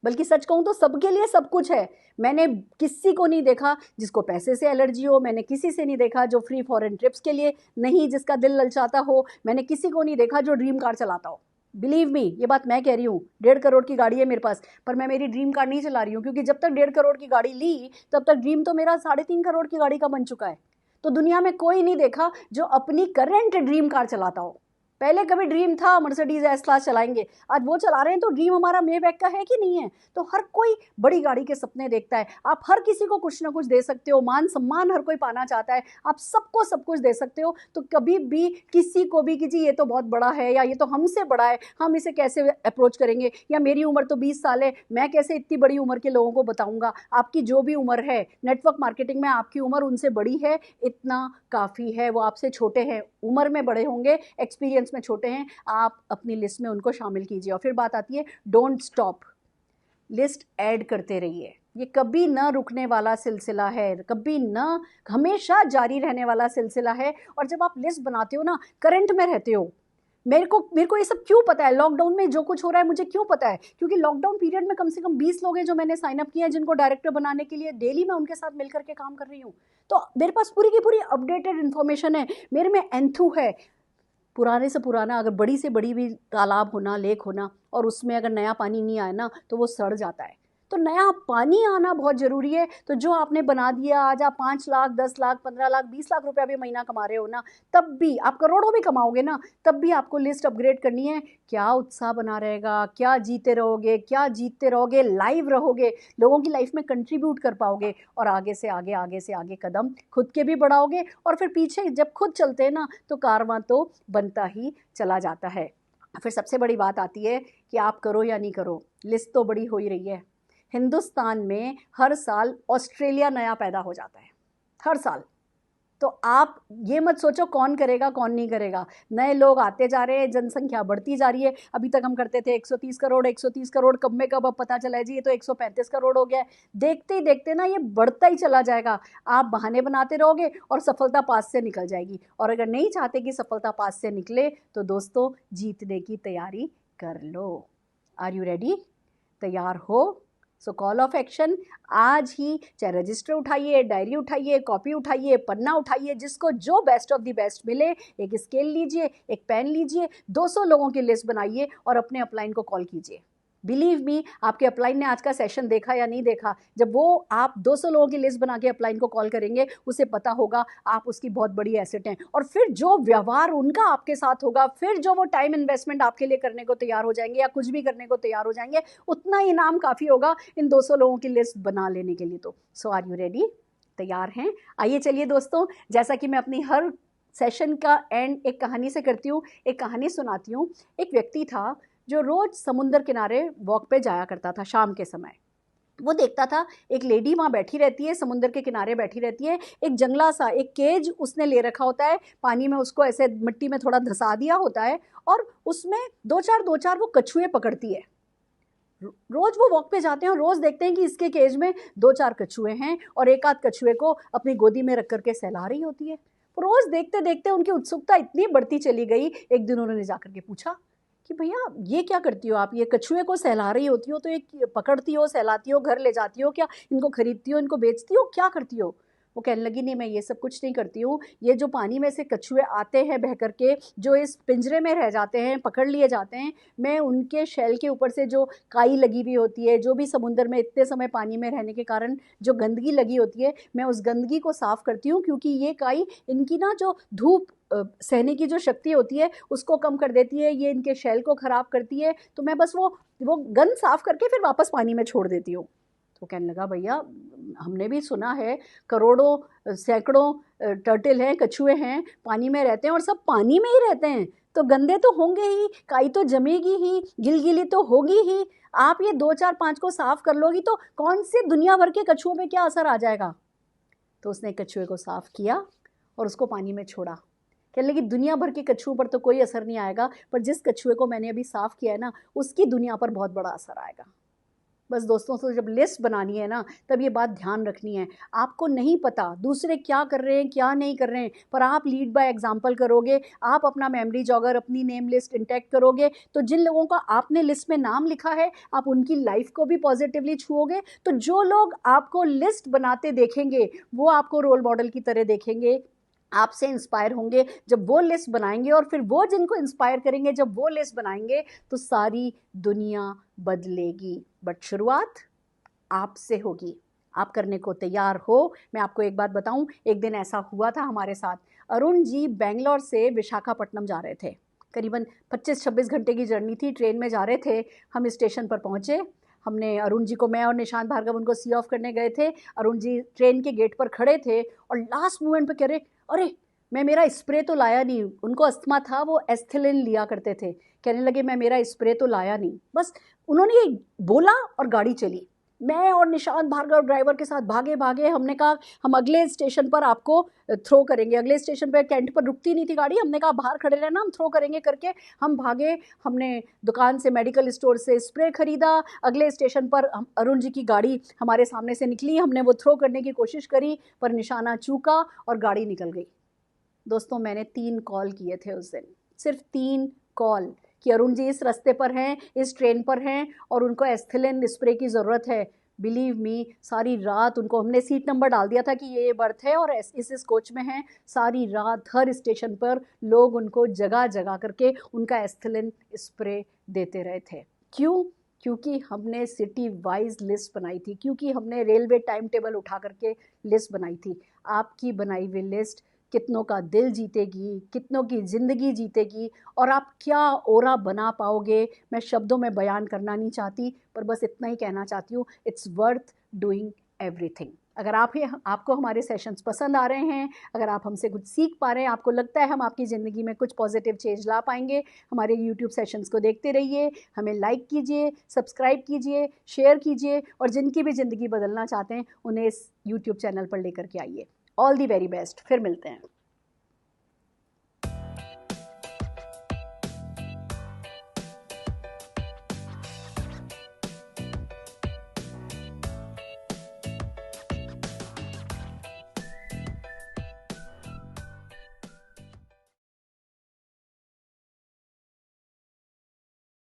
बल्कि सच कहूं तो सबके लिए सब कुछ है। मैंने किसी को नहीं देखा जिसको पैसे से एलर्जी हो, मैंने किसी से नहीं देखा जो फ्री फॉरेन ट्रिप्स के लिए नहीं, जिसका दिल ललचाता हो, मैंने किसी को नहीं देखा जो ड्रीम कार चलाता हो। बिलीव मी, ये बात मैं कह रही हूँ। 1.5 करोड़ की गाड़ी है मेरे पास, पर मैं मेरी ड्रीम कार नहीं चला रही हूँ, क्योंकि जब तक 1.5 करोड़ की गाड़ी ली तब तक ड्रीम तो मेरा 3.5 करोड़ की गाड़ी का बन चुका है। तो दुनिया में कोई नहीं देखा जो अपनी करंट ड्रीम कार चलाता हो। पहले कभी ड्रीम था मर्सिडीज एस क्लास चलाएंगे, आज वो चला रहे हैं, तो ड्रीम हमारा मेबैक का है कि नहीं है? तो हर कोई बड़ी गाड़ी के सपने देखता है। आप हर किसी को कुछ ना कुछ दे सकते हो, मान सम्मान हर कोई पाना चाहता है, आप सबको सब कुछ दे सकते हो। तो कभी भी किसी को भी कि जी ये तो बहुत बड़ा है, या ये तो हमसे बड़ा है, हम इसे कैसे अप्रोच करेंगे, या मेरी उम्र तो 20 साल है, मैं कैसे इतनी बड़ी उम्र के लोगों को बताऊंगा। आपकी जो भी उम्र है नेटवर्क मार्केटिंग में, आपकी उम्र उनसे बड़ी है, इतना काफ़ी है। वो आपसे छोटे हैं, उम्र में बड़े होंगे, एक्सपीरियंस में छोटे हैं, आप अपनी लिस्ट में उनको शामिल कीजिए। और फिर बात आती है डोंट स्टॉप, लिस्ट ऐड करते रहिए। ये कभी ना रुकने वाला सिलसिला है, कभी ना, हमेशा जारी रहने वाला सिलसिला है। और जब आप लिस्ट बनाते हो ना, करंट में रहते हो। मेरे को ये सब क्यों पता है, लॉकडाउन में जो कुछ हो रहा है मुझे क्यों पता है? क्योंकि लॉकडाउन पीरियड में कम से कम 20 लोग हैं जो मैंने साइन अप किए हैं, जिनको डायरेक्टर बनाने के लिए डेली मैं उनके साथ मिलकर के काम कर रही हूँ। तो मेरे पास पूरी की पूरी अपडेटेड इन्फॉर्मेशन है, मेरे में एंथू है। पुराने से पुराना, अगर बड़ी से बड़ी भी तालाब होना, लेक होना, और उसमें अगर नया पानी नहीं आए ना तो वो सड़ जाता है। तो नया पानी आना बहुत ज़रूरी है। तो जो आपने बना दिया, आज आप 5 लाख, 10 लाख, 15 लाख, 20 लाख रुपया भी महीना कमा रहे हो ना, तब भी आप करोड़ों भी कमाओगे ना, तब भी आपको लिस्ट अपग्रेड करनी है। क्या उत्साह बना रहेगा, क्या जीते रहोगे, क्या जीतते रहोगे, लाइव रहोगे, लोगों की लाइफ में कंट्रीब्यूट कर पाओगे, और आगे से आगे, आगे से आगे कदम खुद के भी बढ़ाओगे। और फिर पीछे जब खुद चलते हैं ना, तो कारवां तो बनता ही चला जाता है। फिर सबसे बड़ी बात आती है कि आप करो या नहीं करो, लिस्ट तो बड़ी हो ही रही है। हिंदुस्तान में हर साल ऑस्ट्रेलिया नया पैदा हो जाता है, हर साल। तो आप ये मत सोचो कौन करेगा कौन नहीं करेगा, नए लोग आते जा रहे हैं, जनसंख्या बढ़ती जा रही है। अभी तक हम करते थे 130 करोड़, 130 करोड़, कब में कब अब पता चला है जी ये तो 135 करोड़ हो गया है। देखते ही देखते ना ये बढ़ता ही चला जाएगा। आप बहाने बनाते रहोगे और सफलता पास से निकल जाएगी। और अगर नहीं चाहते कि सफलता पास से निकले, तो दोस्तों जीतने की तैयारी कर लो। Are you ready? तैयार हो? सो कॉल ऑफ एक्शन आज ही, चाहे रजिस्टर उठाइए, डायरी उठाइए, कॉपी उठाइए, पन्ना उठाइए, जिसको जो बेस्ट ऑफ द बेस्ट मिले, एक स्केल लीजिए, एक पेन लीजिए, 200 लोगों की लिस्ट बनाइए और अपने अपलाइन को कॉल कीजिए। बिलीव मी, आपके अपलाइन ने आज का सेशन देखा या नहीं देखा, जब वो आप 200 लोगों की लिस्ट बना के अपलाइन को कॉल करेंगे, उसे पता होगा आप उसकी बहुत बड़ी एसेट हैं। और फिर जो व्यवहार उनका आपके साथ होगा, फिर जो वो टाइम इन्वेस्टमेंट आपके लिए करने को तैयार हो जाएंगे या कुछ भी करने को तैयार हो जाएंगे, उतना इनाम काफ़ी होगा इन 200 लोगों की लिस्ट बना लेने के लिए। तो सो आर यू रेडी? तैयार हैं? आइए चलिए दोस्तों, जैसा कि मैं अपनी हर सेशन का एंड एक कहानी से करती हूँ, एक कहानी सुनाती हूँ। एक व्यक्ति था जो रोज़ समुंदर किनारे वॉक पे जाया करता था शाम के समय। वो देखता था एक लेडी वहाँ बैठी रहती है, समुंदर के किनारे बैठी रहती है, एक जंगला सा एक केज उसने ले रखा होता है, पानी में उसको ऐसे मिट्टी में थोड़ा धंसा दिया होता है, और उसमें दो चार वो कछुए पकड़ती है। रोज वो वॉक पे जाते हैं और रोज देखते हैं कि इसके केज में 2-4 कछुए हैं, और एक आध कछुए को अपनी गोदी में रख करके सहला रही होती है। रोज देखते देखते उनकी उत्सुकता इतनी बढ़ती चली गई, एक दिन उन्होंने जाकर के पूछा कि भैया ये क्या करती हो आप, ये कछुए को सहला रही होती हो तो ये पकड़ती हो, सहलाती हो, घर ले जाती हो क्या, इनको खरीदती हो, इनको बेचती हो, क्या करती हो? वो कहने लगी नहीं, मैं ये सब कुछ नहीं करती हूँ, ये जो पानी में से कछुए आते हैं बह करके, जो इस पिंजरे में रह जाते हैं, पकड़ लिए जाते हैं, मैं उनके शेल के ऊपर से जो काई लगी हुई होती है, जो भी समुद्र में इतने समय पानी में रहने के कारण जो गंदगी लगी होती है, मैं उस गंदगी को साफ़ करती हूँ, क्योंकि ये काई इनकी ना जो धूप सहने की जो शक्ति होती है उसको कम कर देती है, ये इनके शेल को ख़राब करती है, तो मैं बस वो गंद साफ़ करके फिर वापस पानी में छोड़ देती हूँ। तो कहने लगा भैया हमने भी सुना है करोड़ों सैकड़ों टर्टल हैं, कछुए हैं, पानी में रहते हैं और सब पानी में ही रहते हैं, तो गंदे तो होंगे ही, काई तो जमेगी ही, गिलगिली तो होगी ही, आप ये 2-4-5 को साफ़ कर लोगी तो कौन से दुनिया भर के कछुओं पे क्या असर आ जाएगा? तो उसने कछुए को साफ़ किया और उसको पानी में छोड़ा। कहने लगी दुनिया भर के कछुओं पर तो कोई असर नहीं आएगा, पर जिस कछुए को मैंने अभी साफ़ किया है ना, उसकी दुनिया पर बहुत बड़ा असर आएगा। बस दोस्तों, से जब लिस्ट बनानी है ना, तब ये बात ध्यान रखनी है, आपको नहीं पता दूसरे क्या कर रहे हैं क्या नहीं कर रहे हैं, पर आप लीड बाय एग्जांपल करोगे, आप अपना मेमोरी जॉगर, अपनी नेम लिस्ट इंटैक्ट करोगे, तो जिन लोगों का आपने लिस्ट में नाम लिखा है, आप उनकी लाइफ को भी पॉजिटिवली छुओगे। तो जो लोग आपको लिस्ट बनाते देखेंगे, वो आपको रोल मॉडल की तरह देखेंगे, आपसे इंस्पायर होंगे जब वो लिस्ट बनाएंगे, और फिर वो जिनको इंस्पायर करेंगे जब वो लिस्ट बनाएंगे, तो सारी दुनिया बदलेगी। बट शुरुआत आपसे होगी। आप करने को तैयार हो? मैं आपको एक बात बताऊं, एक दिन ऐसा हुआ था हमारे साथ। अरुण जी बेंगलोर से विशाखापट्टनम जा रहे थे, करीबन 25-26 घंटे की जर्नी थी, ट्रेन में जा रहे थे। हम स्टेशन पर पहुँचे, हमने अरुण जी को, मैं और निशांत भार्गव उनको सी ऑफ करने गए थे। अरुण जी ट्रेन के गेट पर खड़े थे और लास्ट मोमेंट पे कह रहे, अरे मैं मेरा स्प्रे तो लाया नहीं। उनको अस्थमा था, वो एस्थेलिन लिया करते थे। कहने लगे मैं मेरा स्प्रे तो लाया नहीं। बस उन्होंने ये बोला और गाड़ी चली। मैं और निशांत भार्गव ड्राइवर के साथ भागे भागे, हमने कहा हम अगले स्टेशन पर आपको थ्रो करेंगे। अगले स्टेशन पर कैंट पर रुकती नहीं थी गाड़ी, हमने कहा बाहर खड़े रहना, हम थ्रो करेंगे करके हम भागे। हमने दुकान से, मेडिकल स्टोर से स्प्रे खरीदा। अगले स्टेशन पर अरुण जी की गाड़ी हमारे सामने से निकली, हमने वो थ्रो करने की कोशिश करी पर निशाना चूका और गाड़ी निकल गई। दोस्तों मैंने 3 कॉल किए थे उस दिन, सिर्फ 3 कॉल कि अरुण जी इस रास्ते पर हैं, इस ट्रेन पर हैं और उनको एस्थेलिन स्प्रे की ज़रूरत है। बिलीव मी, सारी रात उनको हमने सीट नंबर डाल दिया था कि ये बर्थ है और इस कोच में हैं। सारी रात हर स्टेशन पर लोग उनको जगह जगह करके उनका एस्थेलिन स्प्रे देते रहे थे। क्यों? क्योंकि हमने सिटी वाइज लिस्ट बनाई थी, क्योंकि हमने रेलवे टाइम टेबल उठा करके लिस्ट बनाई थी। आपकी बनाई हुई लिस्ट कितनों का दिल जीतेगी, कितनों की ज़िंदगी जीतेगी और आप क्या ओरा बना पाओगे, मैं शब्दों में बयान करना नहीं चाहती, पर बस इतना ही कहना चाहती हूँ, इट्स वर्थ डूइंग एवरीथिंग। अगर आपको हमारे सेशंस पसंद आ रहे हैं, अगर आप हमसे कुछ सीख पा रहे हैं, आपको लगता है हम आपकी ज़िंदगी में कुछ पॉजिटिव चेंज ला पाएंगे, हमारे यूट्यूब सेशंस को देखते रहिए, हमें लाइक कीजिए, सब्सक्राइब कीजिए, शेयर कीजिए और जिनकी भी ज़िंदगी बदलना चाहते हैं उन्हें इस यूट्यूब चैनल पर लेकर के आइए। ऑल दी वेरी बेस्ट, फिर मिलते हैं।